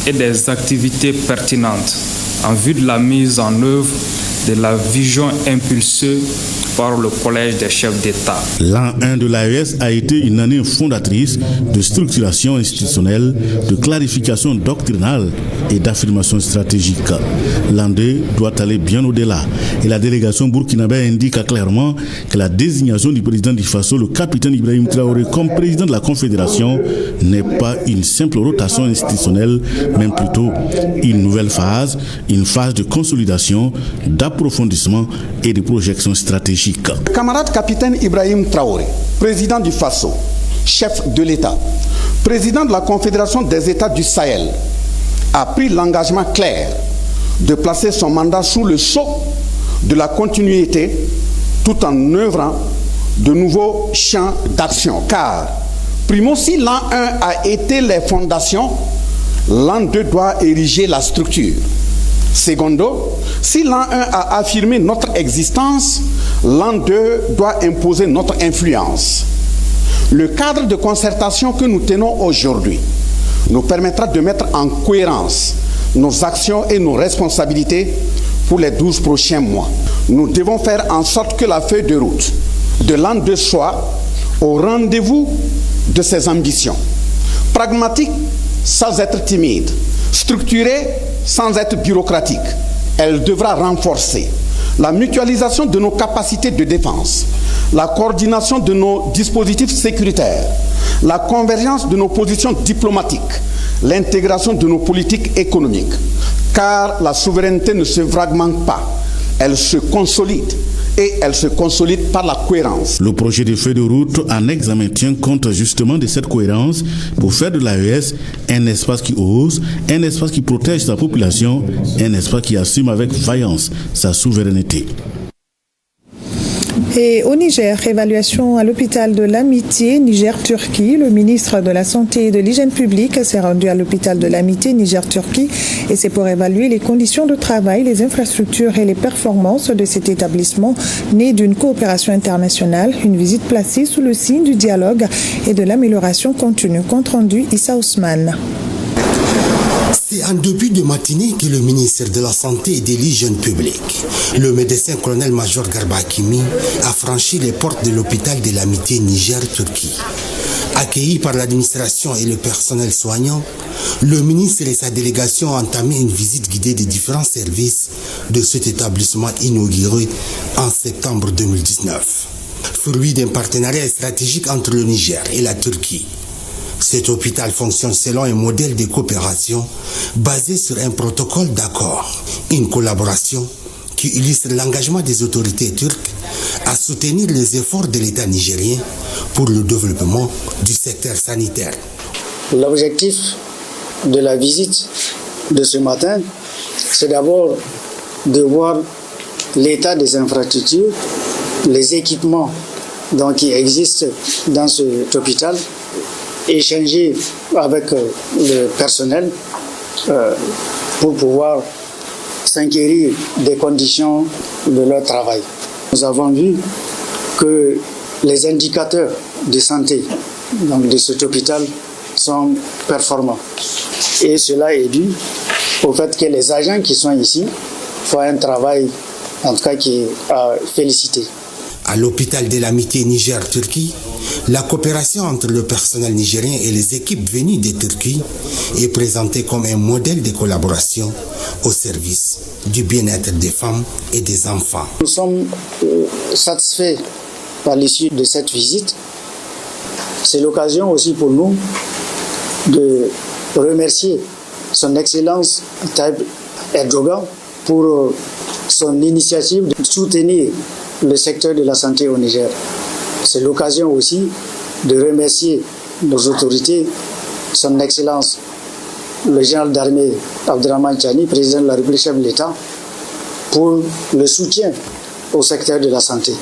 et des activités pertinentes en vue de la mise en œuvre de la vision impulsée par le Collège des chefs d'État. L'an 1 de l'AES a été une année fondatrice de structuration institutionnelle, de clarification doctrinale et d'affirmation stratégique. L'an 2 doit aller bien au-delà et la délégation burkinabé indique clairement que la désignation du président du Faso, le capitaine Ibrahim Traoré, comme président de la Confédération n'est pas une simple rotation institutionnelle, mais plutôt une nouvelle phase, une phase de consolidation, d'approfondissement et de projection stratégique. Camarade capitaine Ibrahim Traoré, président du Faso, chef de l'État, président de la Confédération des États du Sahel, a pris l'engagement clair de placer son mandat sous le sceau de la continuité tout en œuvrant de nouveaux champs d'action. Car, primo, si l'an 1 a été les fondations, l'an 2 doit ériger la structure. Secondo, si l'an 1 a affirmé notre existence, l'an 2 doit imposer notre influence. Le cadre de concertation que nous tenons aujourd'hui nous permettra de mettre en cohérence nos actions et nos responsabilités pour les 12 prochains mois. Nous devons faire en sorte que la feuille de route de l'an 2 soit au rendez-vous de ses ambitions. Pragmatique sans être timide, structurée sans être bureaucratique. Elle devra renforcer la mutualisation de nos capacités de défense, la coordination de nos dispositifs sécuritaires, la convergence de nos positions diplomatiques, l'intégration de nos politiques économiques, car la souveraineté ne se fragmente pas, elle se consolide. Et elle se consolide par la cohérence. Le projet de feuille de route en examen tient compte justement de cette cohérence pour faire de l'AES un espace qui ose, un espace qui protège sa population, un espace qui assume avec vaillance sa souveraineté. Et au Niger, évaluation à l'hôpital de l'Amitié Niger-Turquie. Le ministre de la Santé et de l'Hygiène publique s'est rendu à l'hôpital de l'Amitié Niger-Turquie et c'est pour évaluer les conditions de travail, les infrastructures et les performances de cet établissement né d'une coopération internationale. Une visite placée sous le signe du dialogue et de l'amélioration continue. Compte rendu Issa Ousmane. C'est en début de matinée que le ministre de la Santé et de l'Hygiène publique, le médecin colonel-major Garba Hakimi, a franchi les portes de l'hôpital de l'Amitié Niger-Turquie. Accueilli par l'administration et le personnel soignant, le ministre et sa délégation ont entamé une visite guidée des différents services de cet établissement inauguré en septembre 2019. Fruit d'un partenariat stratégique entre le Niger et la Turquie. Cet hôpital fonctionne selon un modèle de coopération basé sur un protocole d'accord, une collaboration qui illustre l'engagement des autorités turques à soutenir les efforts de l'État nigérien pour le développement du secteur sanitaire. L'objectif de la visite de ce matin, c'est d'abord de voir l'état des infrastructures, les équipements qui existent dans cet hôpital, échanger avec le personnel pour pouvoir s'inquérir des conditions de leur travail. Nous avons vu que les indicateurs de santé de cet hôpital sont performants. Et cela est dû au fait que les agents qui sont ici font un travail, en tout cas, qui est à féliciter. À l'hôpital de l'Amitié Niger-Turquie, la coopération entre le personnel nigérien et les équipes venues de Turquie est présentée comme un modèle de collaboration au service du bien-être des femmes et des enfants. Nous sommes satisfaits par l'issue de cette visite. C'est l'occasion aussi pour nous de remercier son Excellence Tayyip Erdogan pour son initiative de soutenir le secteur de la santé au Niger. C'est l'occasion aussi de remercier nos autorités, son Excellence le général d'armée Abdrahmane Tchani, président de la République, chef de l'État, pour le soutien au secteur de la santé.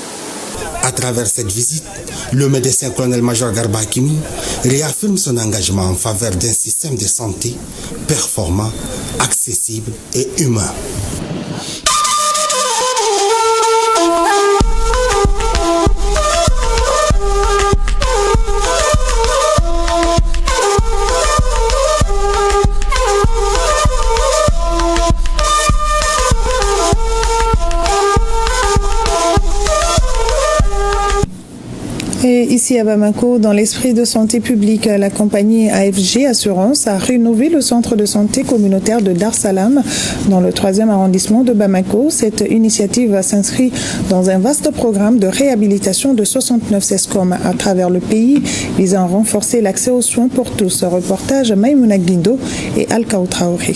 À travers cette visite, le médecin colonel-major Garba Hakimi réaffirme son engagement en faveur d'un système de santé performant, accessible et humain. Et ici à Bamako, dans l'esprit de santé publique, la compagnie AFG Assurance a rénové le centre de santé communautaire de Dar Salam dans le 3e arrondissement de Bamako. Cette initiative s'inscrit dans un vaste programme de réhabilitation de 69 SESCOM à travers le pays visant à renforcer l'accès aux soins pour tous. Reportage Maïmouna Guindo et Alkaou Traoré.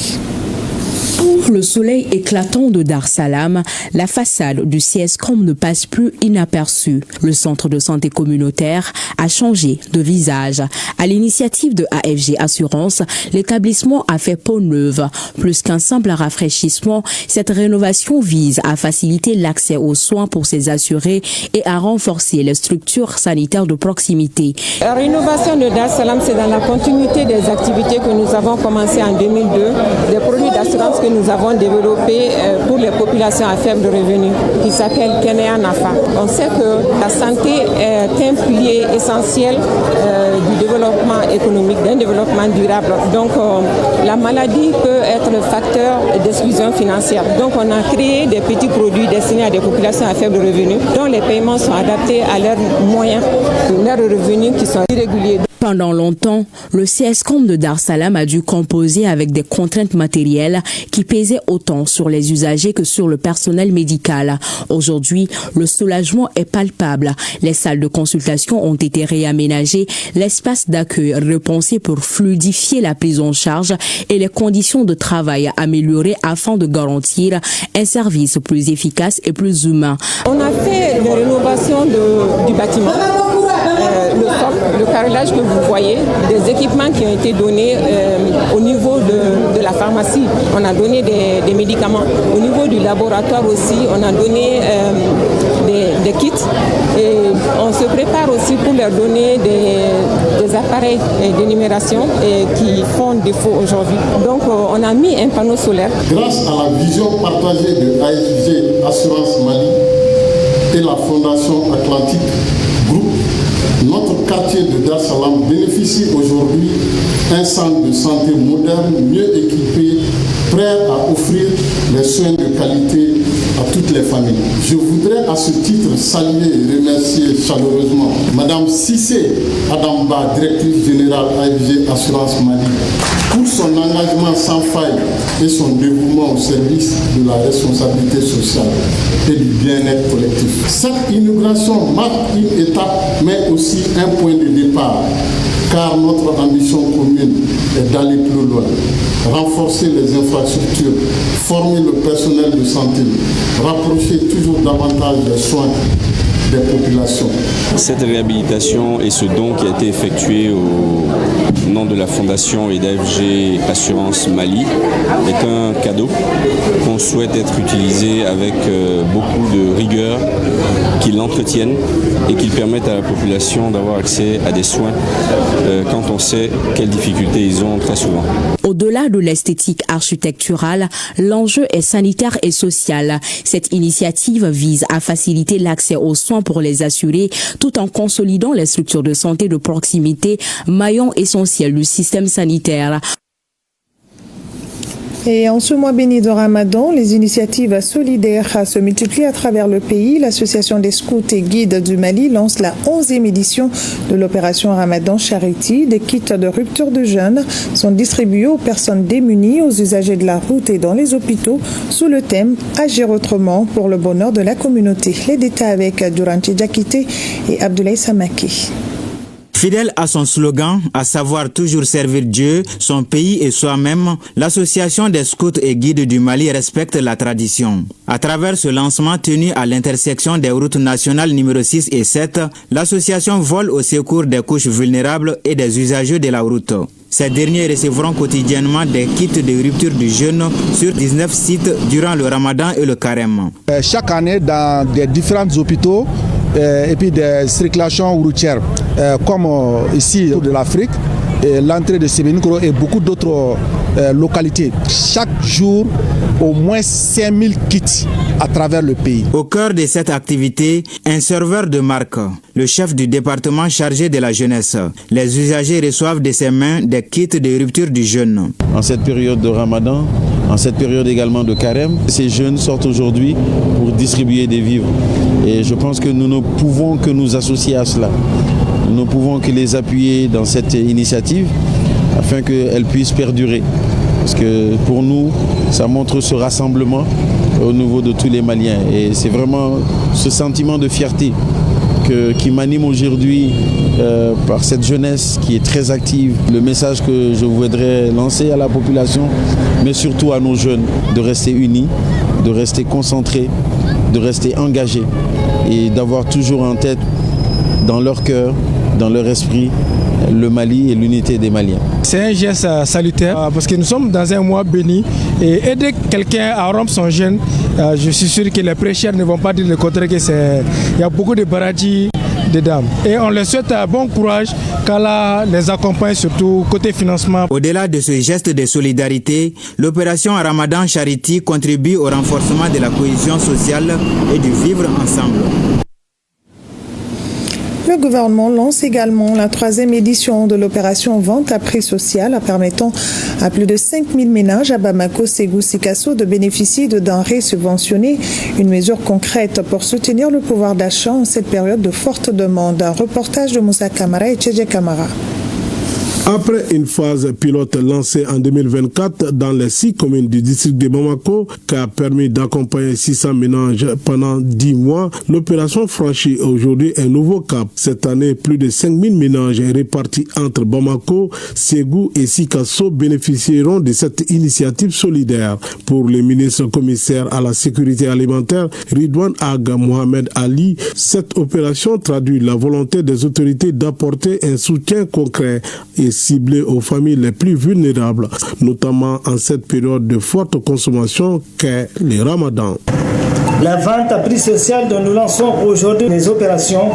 Pour le soleil éclatant de Dar Salam, la façade du CSCOM ne passe plus inaperçue. Le centre de santé communautaire a changé de visage. À l'initiative de AFG Assurance, l'établissement a fait peau neuve. Plus qu'un simple rafraîchissement, cette rénovation vise à faciliter l'accès aux soins pour ses assurés et à renforcer les structures sanitaires de proximité. La rénovation de Dar Salam, c'est dans la continuité des activités que nous avons commencées en 2002, des produits d'assurance que nous avons développés pour les populations à faible revenu, qui s'appelle Kenea Nafa. On sait que la santé est un pilier essentiel du développement économique, d'un développement durable. Donc la maladie peut être le facteur d'exclusion financière. Donc on a créé des petits produits destinés à des populations à faible revenu, dont les paiements sont adaptés à leurs moyens, leurs revenus qui sont irréguliers. Pendant longtemps, le CSCOM de Dar Salam a dû composer avec des contraintes matérielles qui pesaient autant sur les usagers que sur le personnel médical. Aujourd'hui, le soulagement est palpable. Les salles de consultation ont été réaménagées, l'espace d'accueil repensé pour fluidifier la prise en charge et les conditions de travail améliorées afin de garantir un service plus efficace et plus humain. On a fait les rénovations du bâtiment. Le carrelage que vous voyez, des équipements qui ont été donnés au niveau de la pharmacie, on a donné des médicaments. Au niveau du laboratoire aussi, on a donné des kits et on se prépare aussi pour leur donner des appareils d'énumération qui font défaut aujourd'hui. Donc on a mis un panneau solaire. Grâce à la vision partagée de AFG Assurance Mali et la Fondation Atlantique Group, notre quartier de Dar Salam bénéficie aujourd'hui d'un centre de santé moderne, mieux équipé, prêt à offrir les soins de qualité à toutes les familles. Je voudrais à ce titre saluer et remercier chaleureusement Madame Cissé Adamba, directrice générale AFG Assurance Mali, pour son engagement sans faille et son dévouement au service de la responsabilité sociale et du bien-être collectif. Cette inauguration marque une étape, mais aussi un point de départ, car notre ambition commune est d'aller plus loin, renforcer les infrastructures, former le personnel de santé, rapprocher toujours davantage les soins des populations. Cette réhabilitation et ce don qui a été effectué au nom de la Fondation et d'AFG Assurance Mali est un cadeau qu'on souhaite être utilisé avec beaucoup de rigueur, qui l'entretiennent et qui permettent à la population d'avoir accès à des soins quand on sait quelles difficultés ils ont très souvent. Au-delà de l'esthétique architecturale, l'enjeu est sanitaire et social. Cette initiative vise à faciliter l'accès aux soins pour les assurés tout en consolidant les structures de santé de proximité, maillon essentiel du système sanitaire. Et en ce mois béni de Ramadan, les initiatives solidaires se multiplient à travers le pays. L'Association des scouts et guides du Mali lance la 11e édition de l'opération Ramadan Charity. Des kits de rupture de jeûne sont distribués aux personnes démunies, aux usagers de la route et dans les hôpitaux sous le thème « Agir autrement pour le bonheur de la communauté ». Les détails avec Duranti Diakité et Abdoulaye Samaki. Fidèle à son slogan, à savoir toujours servir Dieu, son pays et soi-même, l'Association des scouts et guides du Mali respecte la tradition. À travers ce lancement tenu à l'intersection des routes nationales numéro 6 et 7, l'association vole au secours des couches vulnérables et des usagers de la route. Ces derniers recevront quotidiennement des kits de rupture du jeûne sur 19 sites durant le Ramadan et le Carême. Chaque année, dans des différents hôpitaux, et puis des circulations routières comme ici de l'Afrique, l'entrée de Sébenikoro et beaucoup d'autres localités. Chaque jour, au moins 5000 kits à travers le pays. Au cœur de cette activité, un serveur de marque, le chef du département chargé de la jeunesse. Les usagers reçoivent de ses mains des kits de rupture du jeûne. En cette période de Ramadan, en cette période également de Carême, ces jeunes sortent aujourd'hui pour distribuer des vivres. Et je pense que nous ne pouvons que nous associer à cela. Nous ne pouvons que les appuyer dans cette initiative afin qu'elle puisse perdurer. Parce que pour nous, ça montre ce rassemblement au niveau de tous les Maliens. Et c'est vraiment ce sentiment de fierté qui m'anime aujourd'hui par cette jeunesse qui est très active. Le message que je voudrais lancer à la population, mais surtout à nos jeunes, de rester unis, de rester concentrés, de rester engagés et d'avoir toujours en tête, dans leur cœur, dans leur esprit, le Mali et l'unité des Maliens. C'est un geste salutaire parce que nous sommes dans un mois béni et aider quelqu'un à rompre son jeûne, je suis sûr que les prêcheurs ne vont pas dire le contraire, il y a beaucoup de baradis dedans. Et on leur souhaite bon courage, qu'Allah les accompagne surtout côté financement. Au-delà de ce geste de solidarité, l'opération Ramadan Charity contribue au renforcement de la cohésion sociale et du vivre ensemble. Le gouvernement lance également la 3e édition de l'opération Vente à prix social, permettant à plus de 5000 ménages à Bamako, Ségou, Sikasso de bénéficier de denrées subventionnées. Une mesure concrète pour soutenir le pouvoir d'achat en cette période de forte demande. Un reportage de Moussa Kamara et Tchédje Kamara. Après une phase pilote lancée en 2024 dans les 6 communes du district de Bamako, qui a permis d'accompagner 600 ménages pendant 10 mois, l'opération franchit aujourd'hui un nouveau cap. Cette année, plus de 5000 ménages répartis entre Bamako, Ségou et Sikasso bénéficieront de cette initiative solidaire. Pour le ministre commissaire à la sécurité alimentaire, Ridwan Aga Mohamed Ali, cette opération traduit la volonté des autorités d'apporter un soutien concret et ciblé aux familles les plus vulnérables, notamment en cette période de forte consommation qu'est le Ramadan. La vente à prix social dont nous lançons aujourd'hui les opérations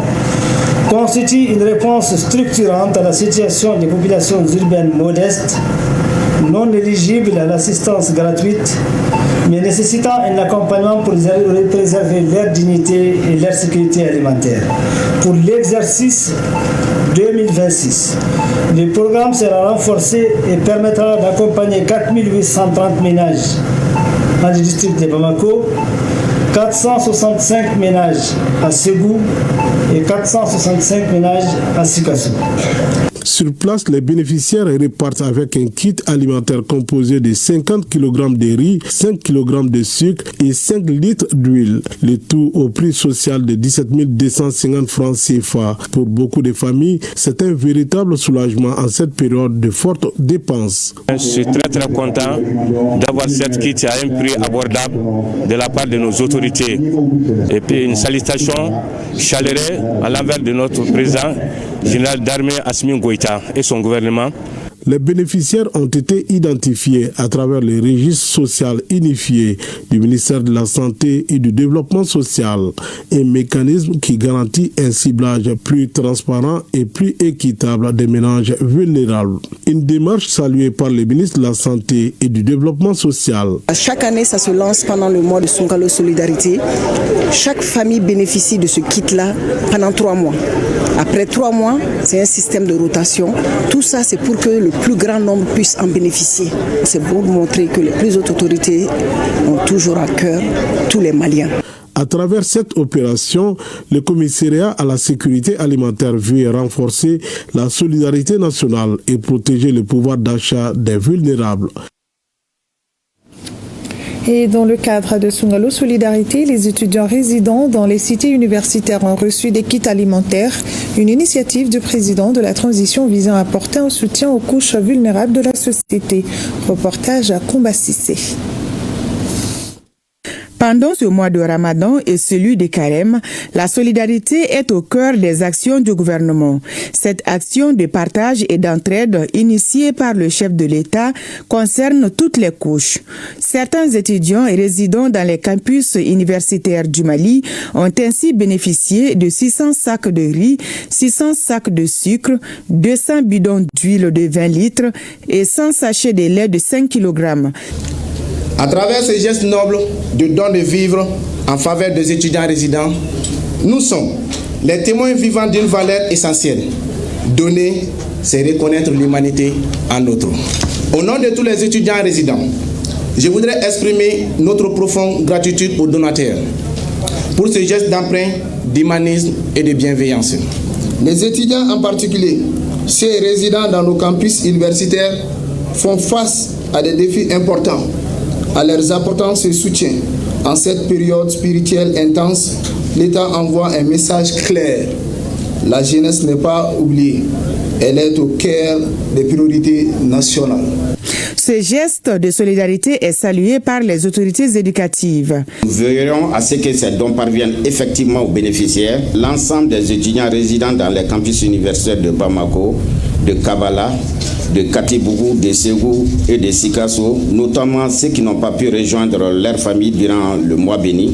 constitue une réponse structurante à la situation des populations urbaines modestes, non éligibles à l'assistance gratuite, mais nécessitant un accompagnement pour préserver leur dignité et leur sécurité alimentaire. Pour l'exercice 2026, le programme sera renforcé et permettra d'accompagner 4830 ménages dans le district de Bamako, 465 ménages à Ségou et 465 ménages à Sikasso. Sur place, les bénéficiaires repartent avec un kit alimentaire composé de 50 kg de riz, 5 kg de sucre et 5 litres d'huile. Le tout au prix social de 17 250 francs CFA. Pour beaucoup de familles, c'est un véritable soulagement en cette période de fortes dépenses. Je suis très content d'avoir cette kit à un prix abordable de la part de nos autorités. Et puis une salutation chaleureuse à l'envers de notre président, général d'armée Assimi Goïta et son gouvernement. Les bénéficiaires ont été identifiés à travers le registre social unifié du ministère de la Santé et du Développement social, un mécanisme qui garantit un ciblage plus transparent et plus équitable des ménages vulnérables. Une démarche saluée par le ministre de la Santé et du Développement social. Chaque année, ça se lance pendant le mois de Songalo Solidarité. Chaque famille bénéficie de ce kit-là pendant 3 mois. Après 3 mois, c'est un système de rotation. Tout ça, c'est pour que le plus grand nombre puisse en bénéficier. C'est pour montrer que les plus hautes autorités ont toujours à cœur tous les Maliens. À travers cette opération, le commissariat à la sécurité alimentaire veut renforcer la solidarité nationale et protéger le pouvoir d'achat des vulnérables. Et dans le cadre de Songalo Solidarité, les étudiants résidant dans les cités universitaires ont reçu des kits alimentaires, une initiative du président de la transition visant à apporter un soutien aux couches vulnérables de la société. Reportage à Comba Cissé. Pendant ce mois de Ramadan et celui de Carême, la solidarité est au cœur des actions du gouvernement. Cette action de partage et d'entraide initiée par le chef de l'État concerne toutes les couches. Certains étudiants et résidents dans les campus universitaires du Mali ont ainsi bénéficié de 600 sacs de riz, 600 sacs de sucre, 200 bidons d'huile de 20 litres et 100 sachets de lait de 5 kg. À travers ce geste noble de don de vivres en faveur des étudiants résidents, nous sommes les témoins vivants d'une valeur essentielle. Donner, c'est reconnaître l'humanité en autres. Au nom de tous les étudiants résidents, je voudrais exprimer notre profonde gratitude aux donateurs pour ce geste d'emprunt, d'humanisme et de bienveillance. Les étudiants en particulier, ceux résidant dans nos campus universitaires, font face à des défis importants. À leurs apportant ce soutien en cette période spirituelle intense, l'État envoie un message clair. La jeunesse n'est pas oubliée. Elle est au cœur des priorités nationales. Ce geste de solidarité est salué par les autorités éducatives. Nous veillerons à ce que ces dons parviennent effectivement aux bénéficiaires. L'ensemble des étudiants résidant dans les campus universitaires de Bamako, de Kabala, de Katibougou, de Ségou et de Sikasso, notamment ceux qui n'ont pas pu rejoindre leur famille durant le mois béni.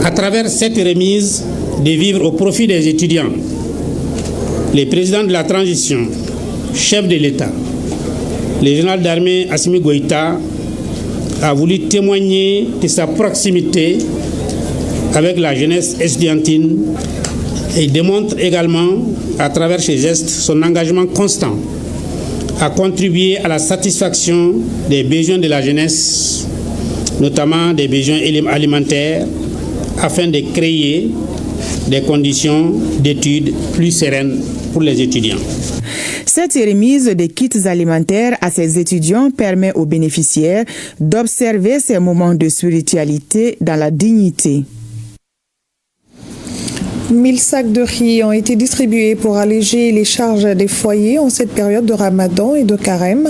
À travers cette remise des vivres au profit des étudiants, le président de la transition, chef de l'État, le général d'armée Assimi Goïta, a voulu témoigner de sa proximité avec la jeunesse estudiantine et démontre également, à travers ses gestes, son engagement constant à contribuer à la satisfaction des besoins de la jeunesse, notamment des besoins alimentaires, afin de créer des conditions d'études plus sereines pour les étudiants. Cette remise des kits alimentaires à ces étudiants permet aux bénéficiaires d'observer ces moments de spiritualité dans la dignité. 1000 sacs de riz ont été distribués pour alléger les charges des foyers en cette période de Ramadan et de Carême.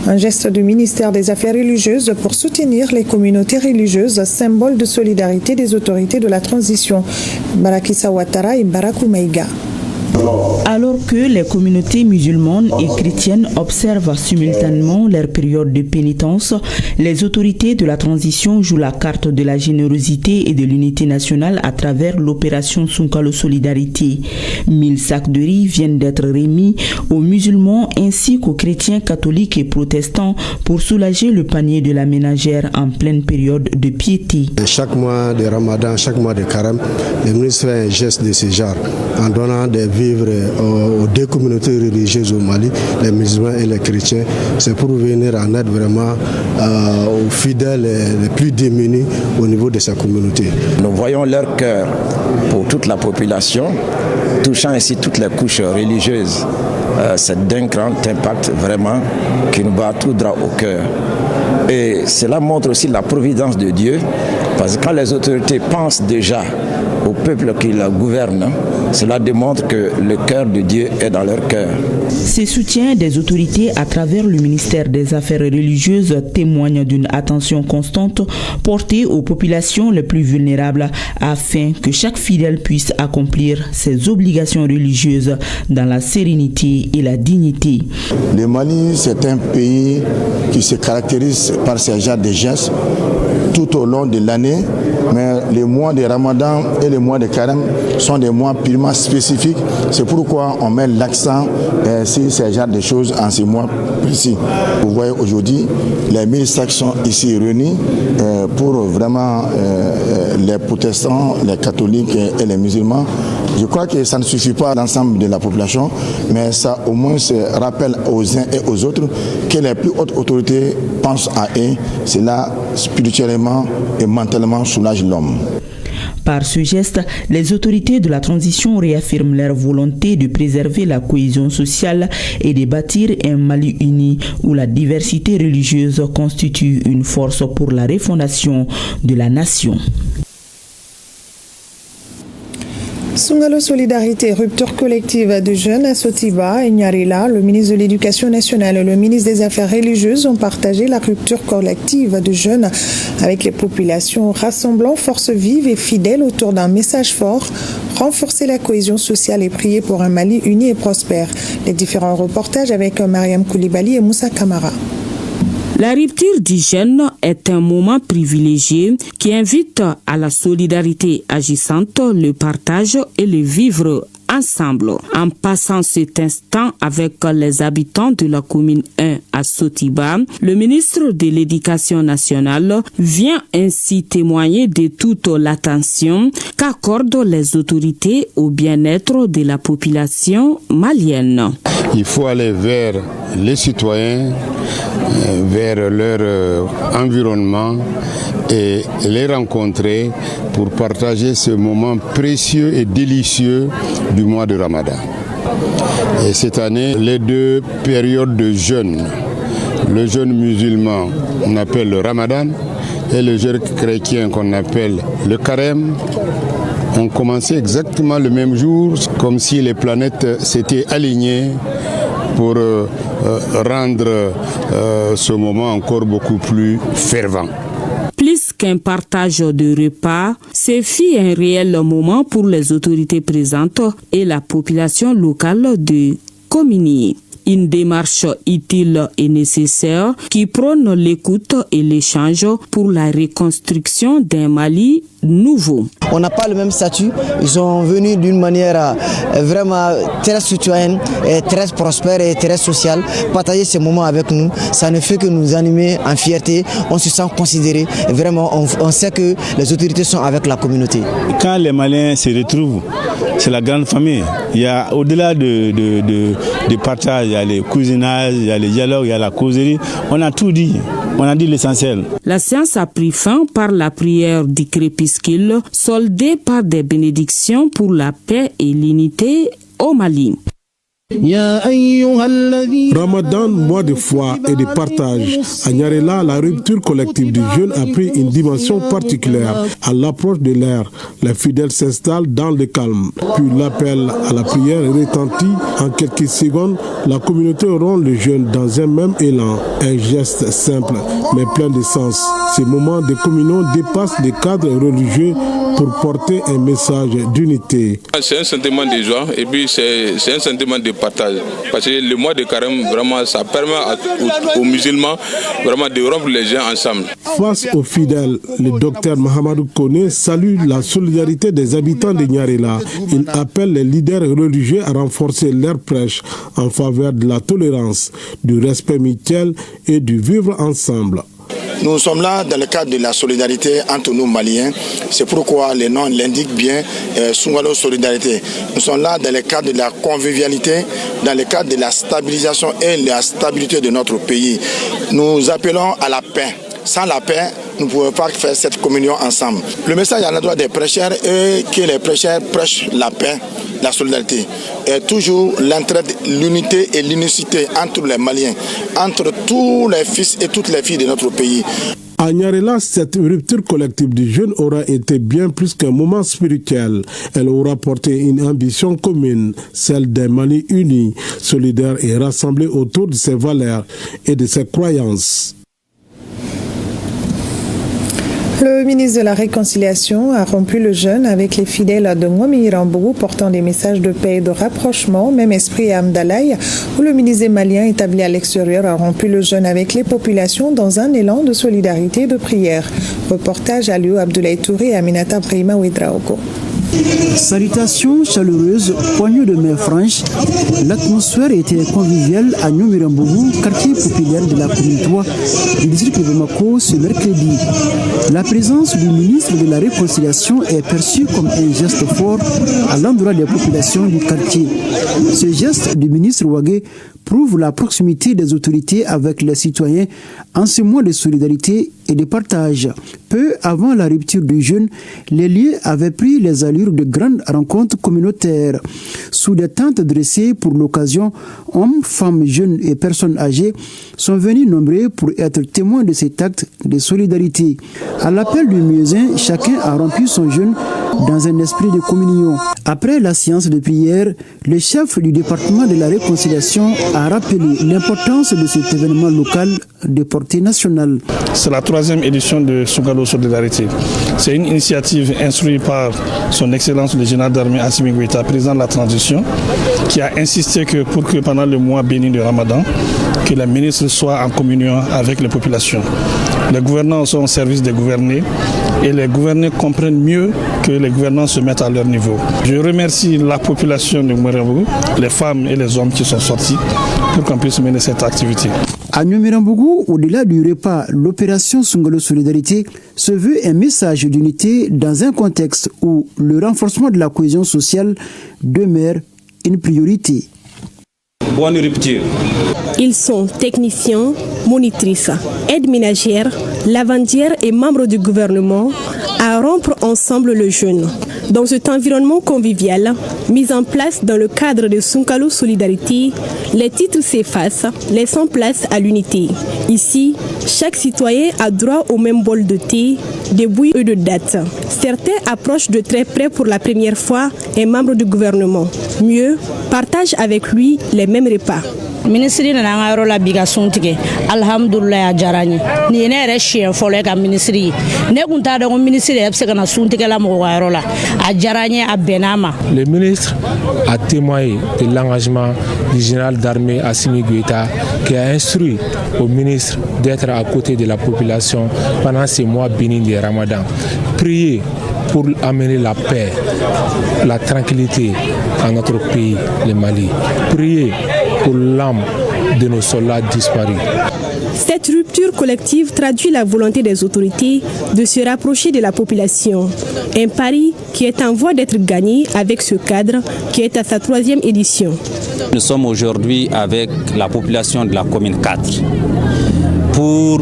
Un geste du ministère des Affaires religieuses pour soutenir les communautés religieuses, symbole de solidarité des autorités de la transition. Barakissa Ouattara et Barakou Maïga. Alors que les communautés musulmanes et chrétiennes observent simultanément leur période de pénitence, les autorités de la transition jouent la carte de la générosité et de l'unité nationale à travers l'opération Sunkalo Solidarité. 1000 sacs de riz viennent d'être remis aux musulmans ainsi qu'aux chrétiens catholiques et protestants pour soulager le panier de la ménagère en pleine période de piété. Chaque mois de Ramadan, chaque mois de Carême, le ministre fait un geste de ce genre en donnant des vivres aux deux communautés religieuses au Mali, les musulmans et les chrétiens. C'est pour venir en aide vraiment aux fidèles les plus démunis au niveau de sa communauté. Nous voyons leur cœur pour toute la population, touchant ainsi toutes les couches religieuses. C'est d'un grand impact vraiment qui nous bat tout droit au cœur. Et cela montre aussi la providence de Dieu, parce que quand les autorités pensent déjà au peuple qui la gouverne, cela démontre que le cœur de Dieu est dans leur cœur. Ces soutiens des autorités à travers le ministère des Affaires religieuses témoignent d'une attention constante portée aux populations les plus vulnérables afin que chaque fidèle puisse accomplir ses obligations religieuses dans la sérénité et la dignité. Le Mali, c'est un pays qui se caractérise par ces genres de gestes tout au long de l'année, mais les mois de Ramadan et les mois de Carême sont des mois purement spécifiques. C'est pourquoi on met l'accent sur ces genres de choses en ces mois précis. Vous voyez aujourd'hui, les 1000 sacs sont ici réunis pour vraiment les protestants, les catholiques et les musulmans. Je crois que ça ne suffit pas à l'ensemble de la population, mais ça au moins se rappelle aux uns et aux autres que les plus hautes autorités pensent à eux. Cela spirituellement et mentalement soulage l'homme. Par ce geste, les autorités de la transition réaffirment leur volonté de préserver la cohésion sociale et de bâtir un Mali uni où la diversité religieuse constitue une force pour la refondation de la nation. Sunkalo Solidarité, rupture collective de jeunes à Sotiba et Nyarila, le ministre de l'Éducation nationale et le ministre des Affaires religieuses ont partagé la rupture collective de jeunes avec les populations, rassemblant forces vives et fidèles autour d'un message fort, renforcer la cohésion sociale et prier pour un Mali uni et prospère. Les différents reportages avec Mariam Koulibaly et Moussa Kamara. La rupture du jeune est un moment privilégié qui invite à la solidarité agissante, le partage et le vivre ensemble. En passant cet instant avec les habitants de la commune 1 à Sotiba, le ministre de l'Éducation nationale vient ainsi témoigner de toute l'attention qu'accordent les autorités au bien-être de la population malienne. Il faut aller vers les citoyens, vers leur environnement et les rencontrer pour partager ce moment précieux et délicieux du mois de Ramadan. Et cette année, les deux périodes de jeûne, le jeûne musulman qu'on appelle le Ramadan et le jeûne chrétien qu'on appelle le Carême, ont commencé exactement le même jour, comme si les planètes s'étaient alignées pour rendre ce moment encore beaucoup plus fervent. Plus qu'un partage de repas, ce fut un réel moment pour les autorités présentes et la population locale de Comini. Une démarche utile et nécessaire qui prône l'écoute et l'échange pour la reconstruction d'un Mali nouveau. On n'a pas le même statut, ils sont venus d'une manière vraiment très citoyenne, et très prospère et très sociale. Partager ces moments avec nous, ça ne fait que nous animer en fierté, on se sent considéré, vraiment on sait que les autorités sont avec la communauté. Quand les Maliens se retrouvent c'est la grande famille. Il y a au-delà de partage, il y a les cousinages, il y a les dialogues, il y a la causerie. On a tout dit. On a dit l'essentiel. La séance a pris fin par la prière du crépuscule, soldée par des bénédictions pour la paix et l'unité au Mali. Ramadan, mois de foi et de partage. À Nyarela, la rupture collective du jeûne a pris une dimension particulière. À l'approche de l'heure, les fidèles s'installent dans le calme. Puis l'appel à la prière retentit. En quelques secondes, la communauté rompt le jeûne dans un même élan. Un geste simple, mais plein de sens. Ces moments de communion dépassent les cadres religieux pour porter un message d'unité. C'est un sentiment de joie et puis c'est un sentiment de partage. Parce que le mois de carême, vraiment, ça permet aux musulmans vraiment de rompre les gens ensemble. Face aux fidèles, le docteur Mahamadou Kone salue la solidarité des habitants de Nyarela. Il appelle les leaders religieux à renforcer leur prêche en faveur de la tolérance, du respect mutuel et du vivre ensemble. Nous sommes là dans le cadre de la solidarité entre nous Maliens. C'est pourquoi le nom l'indique bien, Sungalo Solidarité. Nous sommes là dans le cadre de la convivialité, dans le cadre de la stabilisation et la stabilité de notre pays. Nous appelons à la paix. Sans la paix, nous ne pouvons pas faire cette communion ensemble. Le message à l'endroit des prêcheurs est que les prêcheurs prêchent la paix, la solidarité. Et toujours l'entraide, l'unité et l'unicité entre les Maliens, entre tous les fils et toutes les filles de notre pays. À Nyarela, cette rupture collective du jeûne aura été bien plus qu'un moment spirituel. Elle aura porté une ambition commune, celle d'un Mali uni, solidaire et rassemblé autour de ses valeurs et de ses croyances. Le ministre de la Réconciliation a rompu le jeûne avec les fidèles de Ngouami-Rambougou portant des messages de paix et de rapprochement, même esprit à Amdalaï, où le ministre malien établi à l'extérieur a rompu le jeûne avec les populations dans un élan de solidarité et de prière. Reportage à Liu Abdoulaye Touré et Aminata Brahima Ouedraogo. Salutations chaleureuses, poignées de main franches, l'atmosphère était conviviale à Ngouami-Rambougou, quartier populaire de la commune 3 du district de Bamako ce mercredi. La présence du ministre de la Réconciliation est perçue comme un geste fort à l'endroit des populations du quartier. Ce geste du ministre Ouagé prouve la proximité des autorités avec les citoyens en ce mois de solidarité et de partage. Peu avant la rupture du jeûne, les lieux avaient pris les allures de grandes rencontres communautaires. Sous des tentes dressées pour l'occasion, hommes, femmes, jeunes et personnes âgées sont venus nombreux pour être témoins de cet acte de solidarité. À l'appel du muezzin, chacun a rempli son jeûne dans un esprit de communion. Après la séance de prière, le chef du département de la Réconciliation a rappelé l'importance de cet événement local de portée nationale. C'est la 3e édition de Sungalo Solidarité. C'est une initiative instruite par son Excellence le général d'armée Assimi Goïta, président de la transition, qui a insisté que pour que pendant le mois béni de Ramadan, que les ministres soient en communion avec les populations. Les gouvernants sont au service des gouvernés et les gouvernés comprennent mieux que les gouvernants se mettent à leur niveau. Je remercie la population de Ngouami-Rambougou, les femmes et les hommes qui sont sortis pour qu'on puisse mener cette activité. À Ngouami-Rambougou, au-delà du repas, l'opération Sungalo Solidarité se veut un message d'unité dans un contexte où le renforcement de la cohésion sociale demeure une priorité. Bonne rupture. Ils sont techniciens, monitrices, aides ménagères, lavandières et membres du gouvernement à rompre ensemble le jeûne. Dans cet environnement convivial, mis en place dans le cadre de Sungalo Solidarité, les titres s'effacent, laissant place à l'unité. Ici, chaque citoyen a droit au même bol de thé, de bouillie et de dattes. Certains approchent de très près pour la première fois un membre du gouvernement. Mieux, partagent avec lui les mêmes repas. Ministre na nga yɔrɔ la bi ka sun tigɛ alhamdulilayi a diyara n ye nin ye ne yɛrɛ siɲɛ fɔlɔ ye ka ministre ye ne kun t'a dɔn ko ministre yɛrɛ bɛ se ka na sun tigɛla mɔgɔ ka yɔrɔ la a diyara n ye a bɛnn'a ma. Le ministre a témoigné de l'engagement du général d'armée Assimi Goïta qui a instruit au ministre d'être à côté de la population pendant ces mois bénis de Ramadan. Prier pour amener la paix, la tranquillité à notre pays, le Mali. Prier pour l'âme de nos soldats disparus. Cette rupture collective traduit la volonté des autorités de se rapprocher de la population. Un pari qui est en voie d'être gagné avec ce cadre qui est à sa 3e édition. Nous sommes aujourd'hui avec la population de la commune 4 pour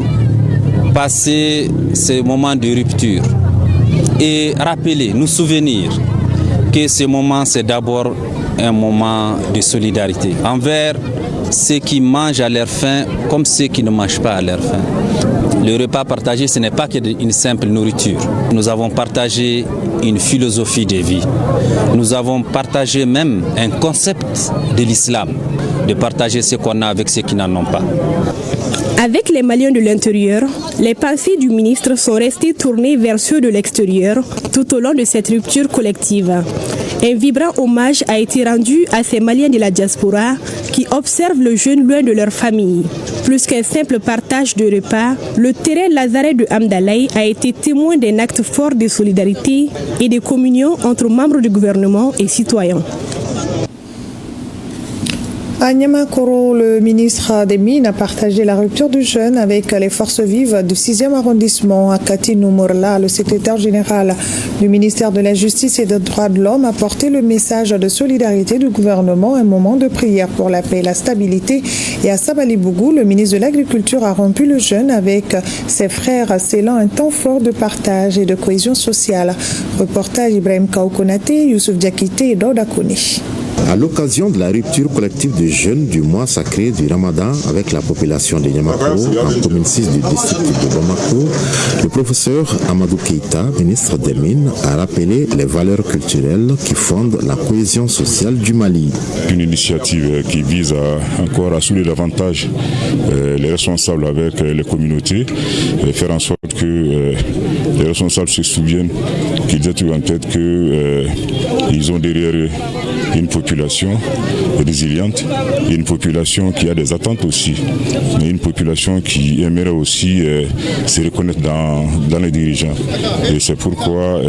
passer ces moments de rupture et rappeler, nous souvenir que ce moment c'est d'abord un moment de solidarité envers ceux qui mangent à leur faim comme ceux qui ne mangent pas à leur faim. Le repas partagé, ce n'est pas qu'une simple nourriture. Nous avons partagé une philosophie de vie. Nous avons partagé même un concept de l'islam, de partager ce qu'on a avec ceux qui n'en ont pas. Avec les Maliens de l'intérieur, les pensées du ministre sont restées tournées vers ceux de l'extérieur tout au long de cette rupture collective. Un vibrant hommage a été rendu à ces Maliens de la diaspora qui observent le jeûne loin de leur famille. Plus qu'un simple partage de repas, le terrain Lazaret de Hamdalaï a été témoin d'un acte fort de solidarité et de communion entre membres du gouvernement et citoyens. À Niamakoro, le ministre des Mines a partagé la rupture du jeûne avec les forces vives du 6e arrondissement. Akati Noumorla, le secrétaire général du ministère de la Justice et des Droits de l'Homme, a porté le message de solidarité du gouvernement, un moment de prière pour la paix et la stabilité. Et à Sabalibougou, le ministre de l'Agriculture a rompu le jeûne avec ses frères, scellant un temps fort de partage et de cohésion sociale. Reportage Ibrahim Kaoukonate, Youssouf Diakité et Dauda Koni. À l'occasion de la rupture collective de jeûne du mois sacré du Ramadan avec la population de Niamakoro, en commune 6 du district de Bamako, le professeur Amadou Keïta, ministre des Mines, a rappelé les valeurs culturelles qui fondent la cohésion sociale du Mali. Une initiative qui vise encore à soulever davantage les responsables avec les communautés, et faire en sorte que les responsables se souviennent qu'ils aient en tête qu'ils ont derrière eux une population résiliente, une population qui a des attentes aussi, mais une population qui aimerait aussi se reconnaître dans les dirigeants. Et c'est pourquoi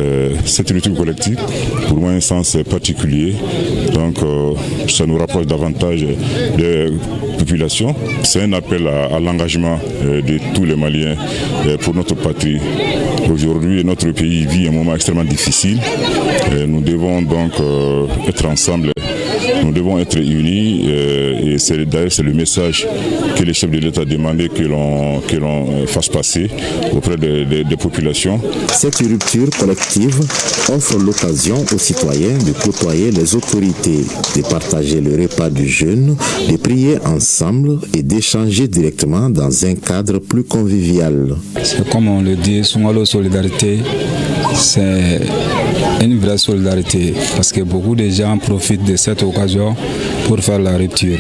cette rupture collective, pour moi, a un sens particulier. Donc, ça nous rapproche davantage des populations. C'est un appel à l'engagement de tous les Maliens pour notre patrie. Aujourd'hui, notre pays vit un moment extrêmement difficile. Nous devons donc être ensemble, nous devons être unis et d'ailleurs c'est le message que le chef de l'État a demandé que l'on fasse passer auprès des populations. Cette rupture collective offre l'occasion aux citoyens de côtoyer les autorités, de partager le repas du jeûne, de prier ensemble et d'échanger directement dans un cadre plus convivial. C'est comme on le dit, Sungalo Solidarité, c'est une vraie solidarité parce que beaucoup de gens profitent de cette occasion pour faire la rupture.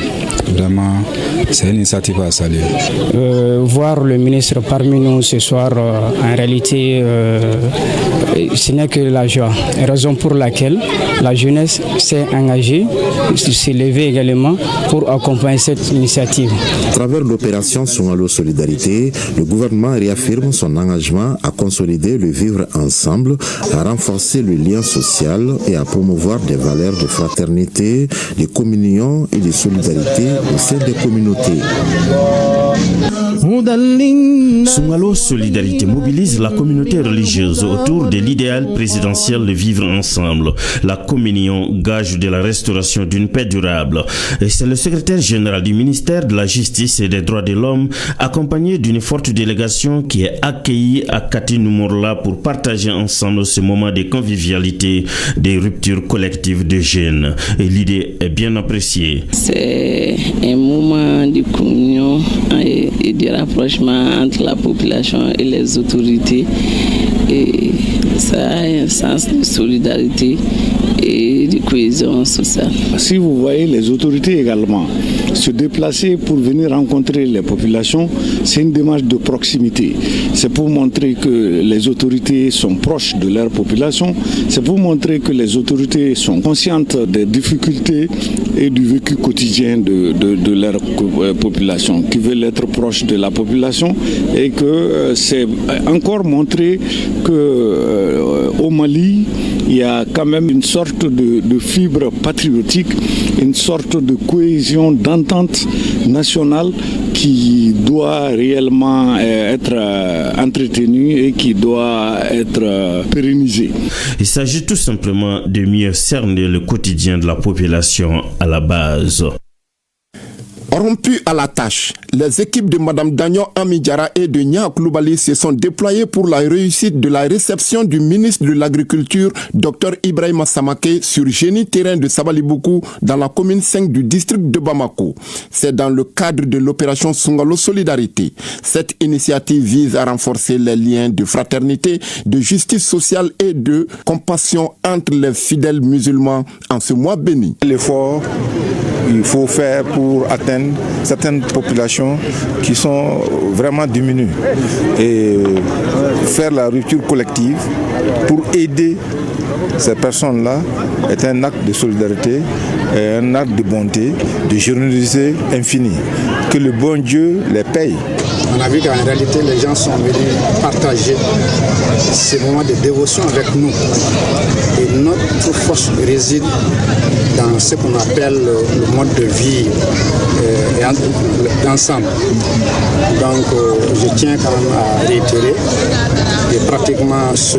Vraiment, c'est une initiative à saluer. Voir le ministre parmi nous ce soir, en réalité, ce n'est que la joie. Raison pour laquelle la jeunesse s'est engagée, s'est levée également pour accompagner cette initiative. À travers l'opération Sungalo Solidarité, le gouvernement réaffirme son engagement à consolider le vivre ensemble, à renforcer le lien social et à promouvoir des valeurs de fraternité, de communion et de solidarité au sein des communautés. Sungalo Solidarité mobilise la communauté religieuse autour de l'idéal présidentiel de vivre ensemble. La communion, gage de la restauration d'une paix durable. Et c'est le secrétaire général du ministère de la Justice et des Droits de l'Homme, accompagné d'une forte délégation qui est accueillie à Kati Noumorla pour partager ensemble ce moment de convivialité, des ruptures collectives de jeunes. Et l'idée est bien appréciée. C'est un moment de communion et de rapprochement entre la population et les autorités. Et ça a un sens de solidarité et de cohésion sociale. Si vous voyez les autorités également se déplacer pour venir rencontrer les populations, c'est une démarche de proximité. C'est pour montrer que les autorités sont proches de leur population, c'est pour montrer que les autorités sont conscientes des difficultés et du vécu quotidien de leur population, qui veulent être proches de la population, et que c'est encore montrer qu'au Mali, il y a quand même une sorte de fibre patriotique, une sorte de cohésion d'entente nationale qui doit réellement être entretenue et qui doit être pérennisée. Il s'agit tout simplement de mieux cerner le quotidien de la population à la base. Rompus à la tâche, les équipes de Mme Dagnon Amidjara et de Nia Koulibaly se sont déployées pour la réussite de la réception du ministre de l'Agriculture, Dr Ibrahima Samaké, sur génie terrain de Sabaliboukou dans la commune 5 du district de Bamako. C'est dans le cadre de l'opération Sungalo Solidarité. Cette initiative vise à renforcer les liens de fraternité, de justice sociale et de compassion entre les fidèles musulmans en ce mois béni. L'effort il faut faire pour atteindre certaines populations qui sont vraiment diminuées et faire la rupture collective pour aider ces personnes-là est un acte de solidarité, un acte de bonté, de générosité infinie. Que le bon Dieu les paye. On a vu qu'en réalité, les gens sont venus partager ces moments de dévotion avec nous. Et notre force réside dans ce qu'on appelle le mode de vie d'ensemble. Donc, je tiens quand même à réitérer que pratiquement ce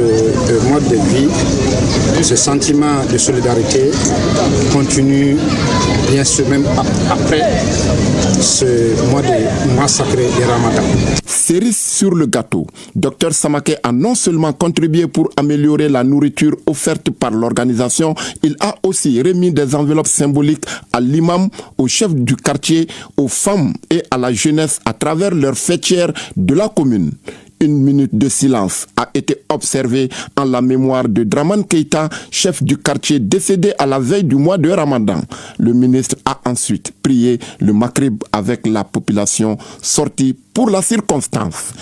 mode de vie, ce sentiment de solidarité continue bien sûr même après ce mois sacré de Ramadan. Cerise sur le gâteau, Dr Samaké a non seulement contribué pour améliorer la nourriture offerte par l'organisation, il a aussi remis des enveloppes symboliques à l'imam, au chef du quartier, aux femmes et à la jeunesse à travers leurs fêtières de la commune. Une minute de silence a été observée en la mémoire de Draman Keita, chef du quartier décédé à la veille du mois de Ramadan. Le ministre a ensuite prié le Maghrib avec la population sortie pour la circonstance.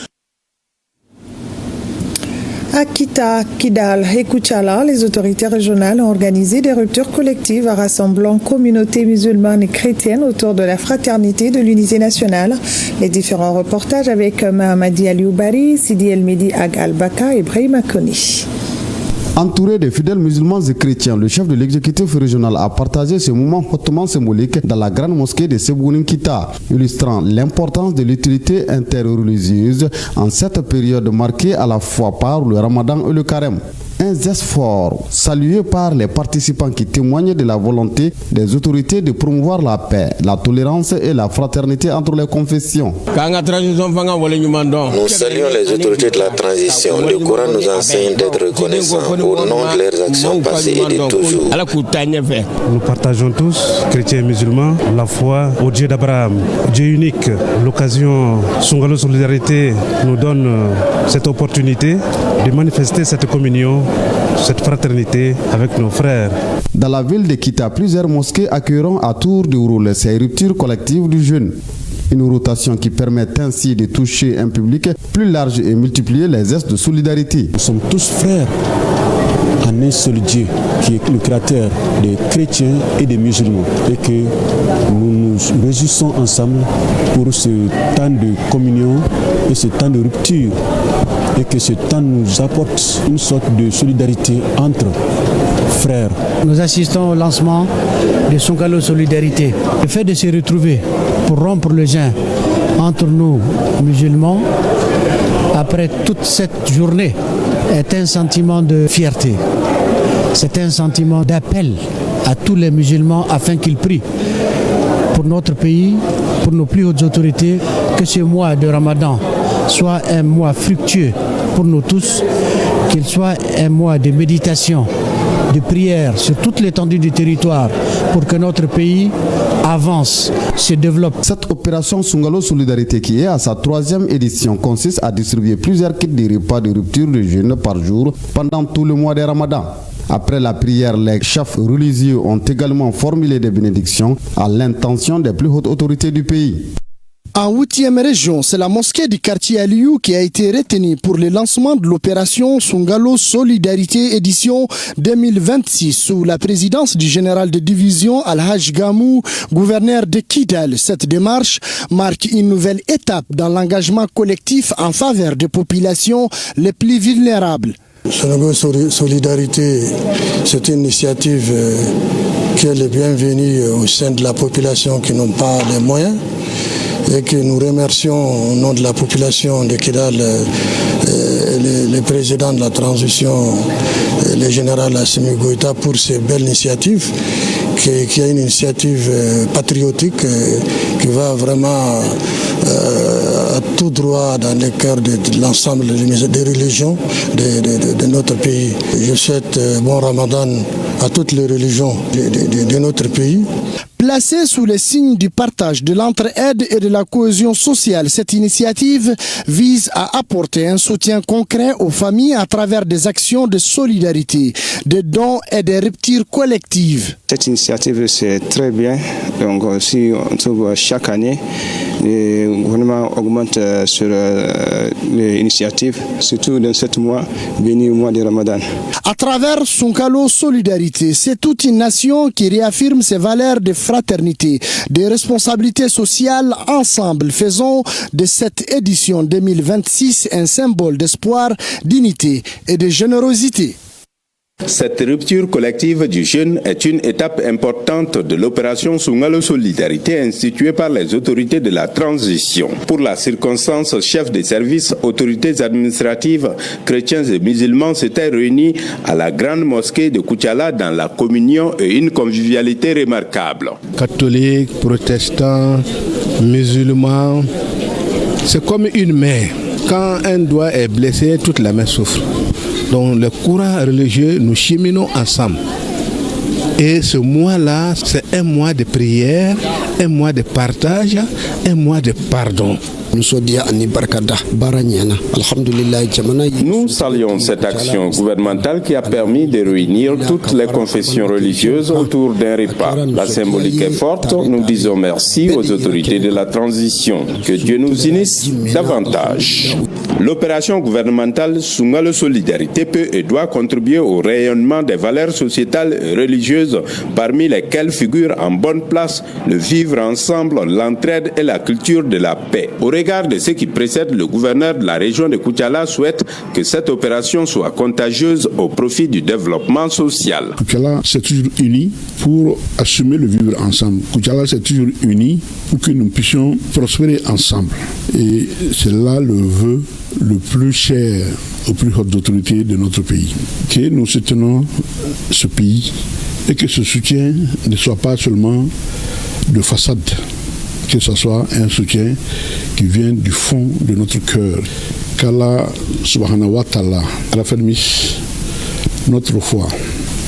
À Kita, Kidal et Kuchala, les autorités régionales ont organisé des ruptures collectives rassemblant communautés musulmanes et chrétiennes autour de la fraternité de l'unité nationale. Les différents reportages avec Mahamadi Alioubari, Sidi El-Medi Ag Al-Baka et Brahima Koni. Entouré des fidèles musulmans et chrétiens, le chef de l'exécutif régional a partagé ce moment hautement symbolique dans la grande mosquée de Sebounin-Kita, illustrant l'importance de l'utilité interreligieuse en cette période marquée à la fois par le Ramadan et le Carême. Un geste fort, salué par les participants qui témoignent de la volonté des autorités de promouvoir la paix, la tolérance et la fraternité entre les confessions. Nous saluons les autorités de la transition. Le Coran nous enseigne d'être reconnaissants au nom de leurs actions passées et de toujours. Nous partageons tous, chrétiens et musulmans, la foi au Dieu d'Abraham, Dieu unique. L'occasion Sungalo Solidarité nous donne cette opportunité de manifester cette communion, cette fraternité avec nos frères. Dans la ville de Kita, plusieurs mosquées accueilleront à tour de rôle ces ruptures collectives du jeûne. Une rotation qui permet ainsi de toucher un public plus large et multiplier les gestes de solidarité. Nous sommes tous frères en un seul Dieu qui est le créateur des chrétiens et des musulmans et que nous nous réjouissons ensemble pour ce temps de communion et ce temps de rupture et que ce temps nous apporte une sorte de solidarité entre frères. Nous assistons au lancement de Sungalo Solidarité. Le fait de se retrouver pour rompre le lien entre nous musulmans après toute cette journée est un sentiment de fierté. C'est un sentiment d'appel à tous les musulmans afin qu'ils prient pour notre pays, pour nos plus hautes autorités, que ce mois de Ramadan soit un mois fructueux pour nous tous, qu'il soit un mois de méditation, de prière sur toute l'étendue du territoire pour que notre pays avance, se développe. Cette opération Sungalo Solidarité qui est à sa 3e édition consiste à distribuer plusieurs kits de repas de rupture de jeûne par jour pendant tout le mois de Ramadan. Après la prière, les chefs religieux ont également formulé des bénédictions à l'intention des plus hautes autorités du pays. En 8e région, c'est la mosquée du quartier Aliou qui a été retenue pour le lancement de l'opération Sungalo Solidarité édition 2026 sous la présidence du général de division Al-Haj Gamou, gouverneur de Kidal. Cette démarche marque une nouvelle étape dans l'engagement collectif en faveur des populations les plus vulnérables. Sonangalo Solidarité, c'est une initiative qui est le bienvenue au sein de la population qui n'ont pas les moyens et que nous remercions au nom de la population de Kidal le président de la transition, le général Assimi Goïta, pour ces belles initiatives, qui est une initiative patriotique qui va vraiment à tout droit dans le cœur de l'ensemble des religions de notre pays. Je souhaite bon Ramadan à toutes les religions de notre pays. Placée sous le signe du partage, de l'entraide et de la cohésion sociale, cette initiative vise à apporter un soutien concret aux familles à travers des actions de solidarité, des dons et des ruptures collectives. Cette initiative, c'est très bien. Donc, si on trouve chaque année, le gouvernement augmente sur l'initiative, surtout dans ce mois, béni au mois de Ramadan. À travers Songhalo Solidarité, c'est toute une nation qui réaffirme ses valeurs de fraternité, de responsabilité sociale. Ensemble, faisons de cette édition 2026 un symbole d'espoir, d'unité et de générosité. Cette rupture collective du jeune est une étape importante de l'opération Songhalo Solidarité instituée par les autorités de la transition. Pour la circonstance, chefs des services, autorités administratives, chrétiens et musulmans s'étaient réunis à la grande mosquée de Koutiala dans la communion et une convivialité remarquable. Catholiques, protestants, musulmans, c'est comme une main. Quand un doigt est blessé, toute la main souffre. Donc le courant religieux, nous cheminons ensemble. Et ce mois-là, c'est un mois de prière, un mois de partage, un mois de pardon. Nous saluons cette action gouvernementale qui a permis de réunir toutes les confessions religieuses autour d'un repas. La symbolique est forte. Nous disons merci aux autorités de la transition. Que Dieu nous unisse davantage. L'opération gouvernementale Songhalo Solidarité peut et doit contribuer au rayonnement des valeurs sociétales et religieuses, parmi lesquelles figurent en bonne place le vivre ensemble, l'entraide et la culture de la paix. Au regard de ce qui précède, le gouverneur de la région de Koutiala souhaite que cette opération soit contagieuse au profit du développement social. Koutiala s'est toujours uni pour assumer le vivre ensemble. Koutiala s'est toujours uni pour que nous puissions prospérer ensemble. Et c'est là le vœu le plus cher aux plus hautes autorités de notre pays. Que nous soutenons ce pays et que ce soutien ne soit pas seulement de façade, que ce soit un soutien qui vient du fond de notre cœur. Qu'Allah subhanahu wa ta'ala raffermisse notre foi,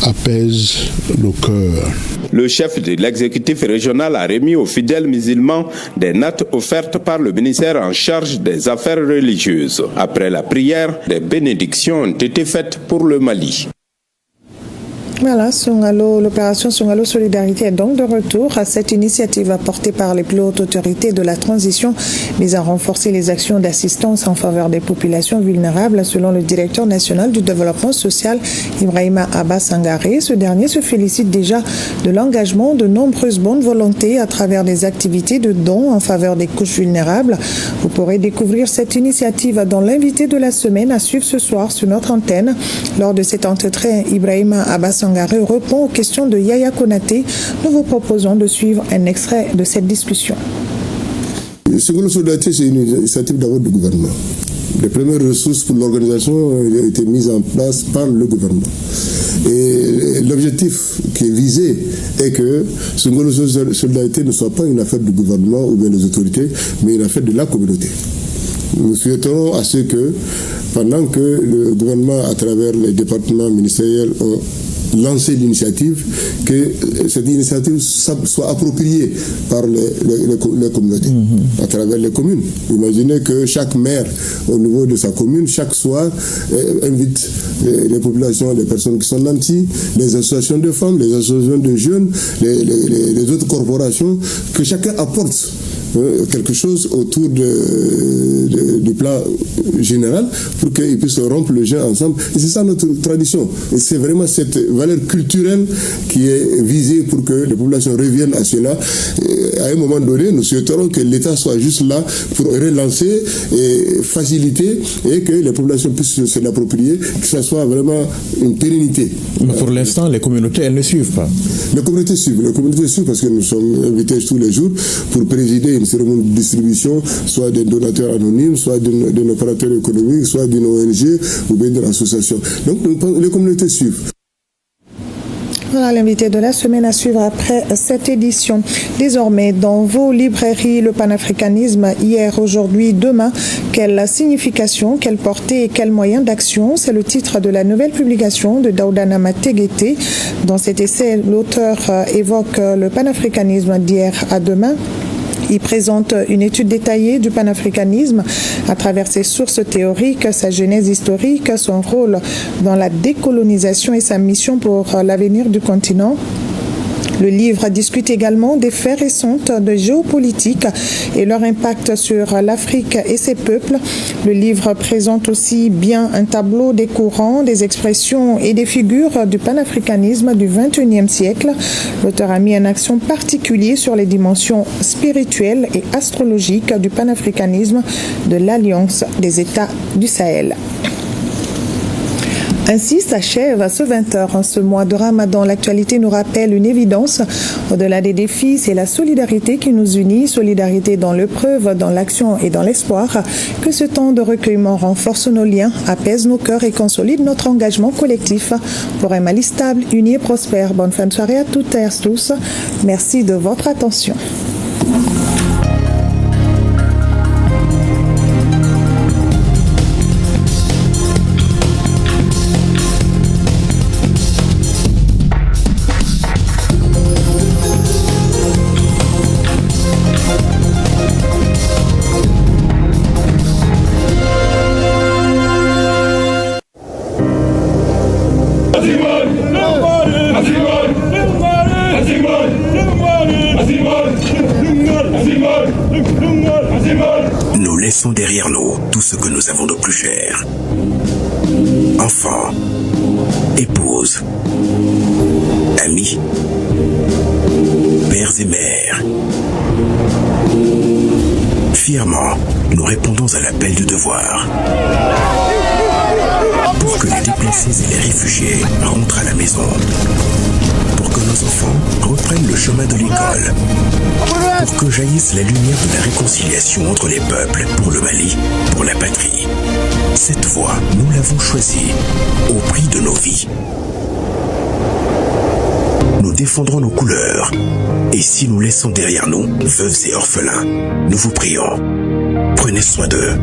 apaise nos cœurs. Le chef de l'exécutif régional a remis aux fidèles musulmans des notes offertes par le ministère en charge des affaires religieuses. Après la prière, des bénédictions ont été faites pour le Mali. Voilà, l'opération Songhalo Solidarité est donc de retour à cette initiative apportée par les plus hautes autorités de la transition, mise à renforcer les actions d'assistance en faveur des populations vulnérables, selon le directeur national du développement social, Ibrahima Abba Sangaré. Ce dernier se félicite déjà de l'engagement de nombreuses bonnes volontés à travers des activités de dons en faveur des couches vulnérables. Vous pourrez découvrir cette initiative dans l'invité de la semaine à suivre ce soir sur notre antenne. Lors de cet entretien, Ibrahima Abba Sangaré répond aux questions de Yaya Konaté. Nous vous proposons de suivre un extrait de cette discussion. Songhalo Solidarité, c'est une initiative d'abord du gouvernement. Les premières ressources pour l'organisation ont été mises en place par le gouvernement. Et l'objectif qui est visé est que Songhalo Solidarité ne soit pas une affaire du gouvernement ou bien des autorités, mais une affaire de la communauté. Nous souhaitons à ce que, pendant que le gouvernement, à travers les départements ministériels, ont lancé l'initiative, que cette initiative soit appropriée par les communautés, à travers les communes. Imaginez que chaque maire, au niveau de sa commune, chaque soir, invite les populations, les personnes qui sont nantis, les associations de femmes, les associations de jeunes, les autres corporations, que chacun apporte quelque chose autour du plan général pour qu'ils puissent rompre le jeu ensemble. Et c'est ça notre tradition. Et c'est vraiment cette valeur culturelle qui est visée pour que les populations reviennent à cela. Et à un moment donné, nous souhaiterons que l'État soit juste là pour relancer et faciliter et que les populations puissent se l'approprier, que ça soit vraiment une pérennité. Mais pour l'instant, les communautés, elles ne suivent pas. Les communautés suivent parce que nous sommes invités tous les jours pour présider une cérémonie de distribution, soit d'un donateur anonyme, soit d'un opérateur économique, soit d'une ONG ou bien d'une association. Donc les communautés suivent. Voilà l'invité de la semaine à suivre après cette édition. Désormais, dans vos librairies, le panafricanisme, hier, aujourd'hui, demain, quelle signification, quelle portée et quels moyens d'action? C'est le titre de la nouvelle publication de Daouda Namategete. Dans cet essai, l'auteur évoque le panafricanisme d'hier à demain. Il présente une étude détaillée du panafricanisme à travers ses sources théoriques, sa genèse historique, son rôle dans la décolonisation et sa mission pour l'avenir du continent. Le livre discute également des faits récents de géopolitique et leur impact sur l'Afrique et ses peuples. Le livre présente aussi bien un tableau des courants, des expressions et des figures du panafricanisme du XXIe siècle. L'auteur a mis en accent particulier sur les dimensions spirituelles et astrologiques du panafricanisme de l'Alliance des États du Sahel. Ainsi s'achève ce 20h ce mois de Ramadan. L'actualité nous rappelle une évidence. Au-delà des défis, c'est la solidarité qui nous unit, solidarité dans l'épreuve, dans l'action et dans l'espoir. Que ce temps de recueillement renforce nos liens, apaise nos cœurs et consolide notre engagement collectif pour un Mali stable, uni et prospère. Bonne fin de soirée à toutes et à tous. Merci de votre attention. Nous laissons derrière nous tout ce que nous avons de plus cher. Enfants, épouses, amis, pères et mères. Fièrement, nous répondons à l'appel du devoir. Pour que les déplacés et les réfugiés rentrent à la maison. Pour que nos enfants reprennent le chemin de l'école. Pour que jaillisse la lumière de la réconciliation entre les peuples, pour le Mali, pour la patrie. Cette voie, nous l'avons choisie, au prix de nos vies. Nous défendrons nos couleurs. Et si nous laissons derrière nous veuves et orphelins, nous vous prions, prenez soin d'eux.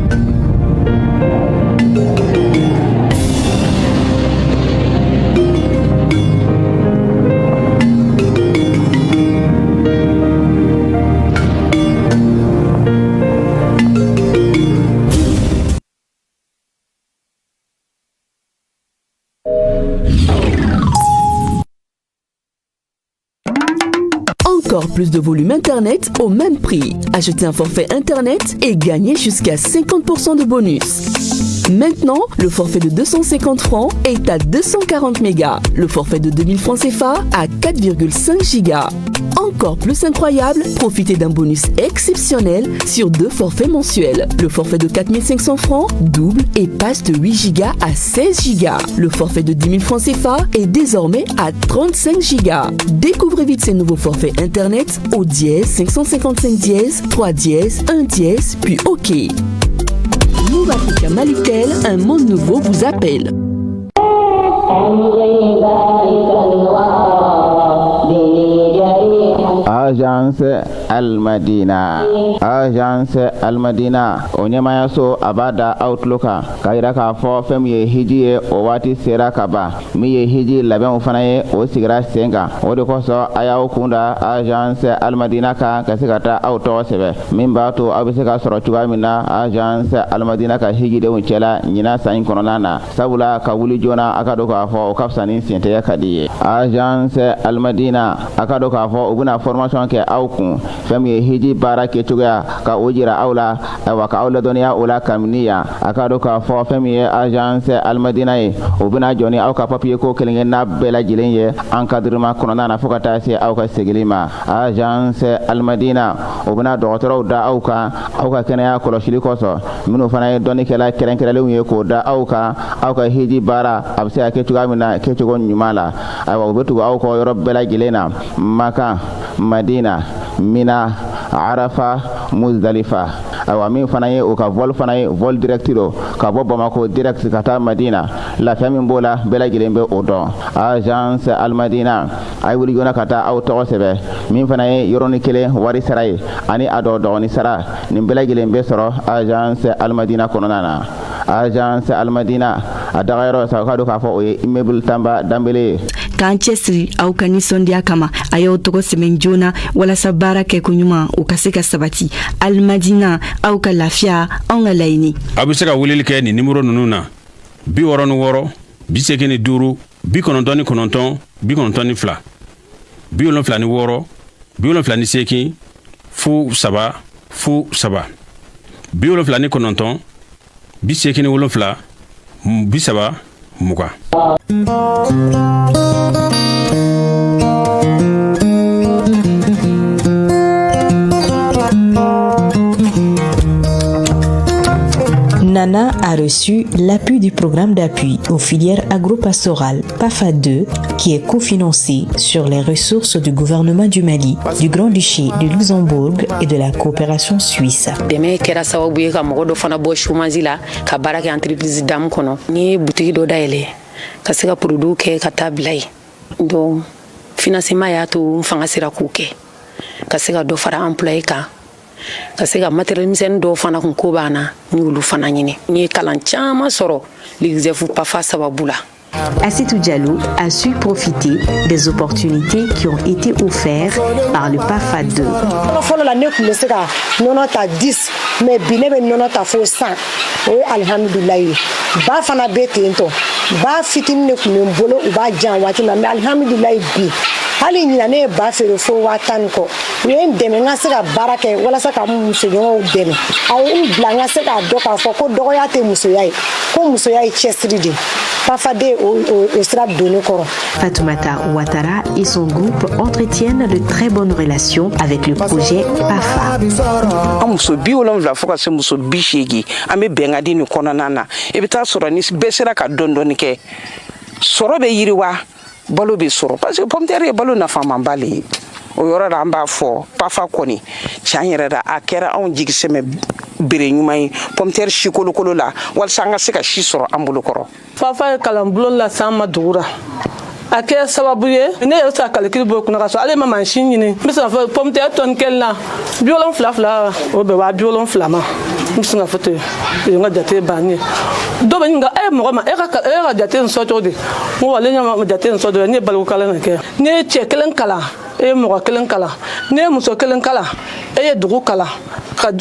Encore plus de volume Internet au même prix. Achetez un forfait Internet et gagnez jusqu'à 50% de bonus. Maintenant, le forfait de 250 francs est à 240 mégas. Le forfait de 2000 francs CFA à 4,5 gigas. Encore plus incroyable, profitez d'un bonus exceptionnel sur 2 forfaits mensuels. Le forfait de 4500 francs double et passe de 8 gigas à 16 gigas. Le forfait de 10 000 francs CFA est désormais à 35 gigas. Découvrez vite ces nouveaux forfaits Internet au dièse 555 dièse 3 dièse 1 dièse puis OK. Move Africa Malitel, un monde nouveau vous appelle. Agence Al-Madina. Agence Al-Madina. Onyamaya so abada outlooka. Kaira ka fo fem ye hiji ye o wati sera kaba. Mi ye hiji laben ufana ye o sigira senga. O de koso aya ukunda Agence Al-Madina ka kasigata auto sebe. Mimba to abiseka soro chuga mina Agence Al-Madina ka hiji de unchela nyina sain kononana. Sabula ka wuli jona akado ka fo o kapsani sente ya kadiye. Agence Al-Madina akado ka fo ubuna formation formation kɛ aw kun fɛn min ye hiji baara kɛcogoya ka o jira aw la ayiwa ka aw ladɔnniya o la kabini yan a k'a dɔn k'a fɔ fɛn min ye agence Almadina ye o bɛna jɔ ni aw ka papier ko kelen-kelenna bɛɛ lajɛlen ye encadrement kɔnɔna na fo ka taa se aw ka segili ma agence Almadina o bɛna dɔgɔtɔrɔw da aw kan aw ka kɛnɛya kɔlɔsili kɔsɔn minnu fana ye dɔnnikɛla kɛrɛnkɛrɛnlenw ye k'o da aw kan aw ka hiji baara a bɛ se ka kɛ cogoya min na kɛcogo ɲuman la ayiwa u bɛ tugu aw kɔ yɔrɔ bɛɛ lajɛlen na Maka Madina Mina Arafa Muzdalifa ayiwa min fana ye o ka vol fana ye vol direct do ka bɔ Bamako direct ka taa Madina lafiya min b'o la bɛɛ lajɛlen bɛ o dɔn agence Almadina a ye wuli joona ka taa aw tɔgɔ sɛbɛn min fana ye yɔrɔnin kelen wari sara ye ani a dɔgɔnin sara nin bɛɛ lajɛlen bɛ sɔrɔ agence Almadina kɔnɔna na agence Almadina a dagayɔrɔ sa ka don k'a fɔ o ye immeuble Tamba Dambele k'an cɛsiri aw ka nisɔndiya kama a y'aw tɔgɔ sɛbɛn joona walasa baara kɛ ko ɲuman o ka se ka sabati Almadina aw ka lafiya anw ka laɲini aw bɛ se ka weleli kɛ nin numéro ninnu na 66 85 99 92 76 78 fu 7 fu 7 79 87 70 20. Nana a reçu l'appui du programme d'appui aux filières agro-pastorales PAFA 2 qui est cofinancé sur les ressources du gouvernement du Mali, du Grand-Duché de Luxembourg et de la coopération suisse. Deme kera sababu ye ka mɔgɔ dɔ fana bɔ chômage la ka baara kɛ entreprise dam kɔnɔ ni ye boutique dɔ dayɛlɛ ka se ka produit kɛ ka taa bila yen donc financement y'a to n fanga sera k'o kɛ ka se ka dɔ fara employé kan ka se ka matériel misɛnnin dɔw fana kun ko b'an na n y'olu fana ɲini n ye kalan caman sɔrɔ l'IGZEF PAFA sababu la. Assitou Diallo a su profiter des opportunités qui ont été offertes par le PAFA 2. Fɔlɔ la ne kun bɛ se ka nɔnɔ ta 10 mais bi ne bɛ nɔnɔ ta fo 100 o ye alihamudulilayi ba fana bɛ ten tɔ ba fitinin de kun bɛ n bolo u b'a jan waati na mais alihamudulilayi bi hali ɲina ne ye ba feere fo 10,000 kɔ u ye n dɛmɛ n ka se ka baara kɛ walasa ka musoɲɔgɔnw dɛmɛ a ye n bila n ka se k'a dɔn k'a fɔ ko dɔgɔya tɛ musoya ye ko musoya ye cɛsiri de Pafade au sera donné kɔrɔ. Fatoumata Ouattara et son groupe entretiennent de très bonnes relations avec le projet PAFA. An muso 70 fo ka se muso 80 an bɛ bɛn ka di nin kɔnɔna na i bɛ taa sɔrɔ ni bɛɛ sera ka dɔɔni kɛ sɔrɔ bɛ yiriwa balo bɛ sɔrɔ parce que pomme de terre ye balo nafamanba le ye o yɔrɔ la an b'a fɔ PAFA kɔni tiɲɛ yɛrɛ la a kɛra anw jigisɛmɛ bere ɲuman ye pomme de terre si kolokolo la walasa an ka se ka si sɔrɔ an bolo kɔrɔ. PAFA ye kalanbulon lase an ma dugu la a kɛra sababu ye ne yɛrɛ se ka calcul bɔ kunna ka sɔrɔ ale ma mansin ɲini n bɛ se ka fɔ pomme de terre tonne kelen na 70 o bɛɛ b'a 70 ma n bɛ se ka fɔ ten o ye n ka jate bannen ye dɔw bɛ ɲininka mɔgɔ ma e ka jate in sɔrɔ cogo di n ko ale ɲɛ ma jate in sɔrɔ cogo ne ye baliku kalan de kɛ n'i ye cɛ kelen kalan e ye mɔgɔ kelen kalan n'i ye muso kelen kalan e ye dugu kalan ka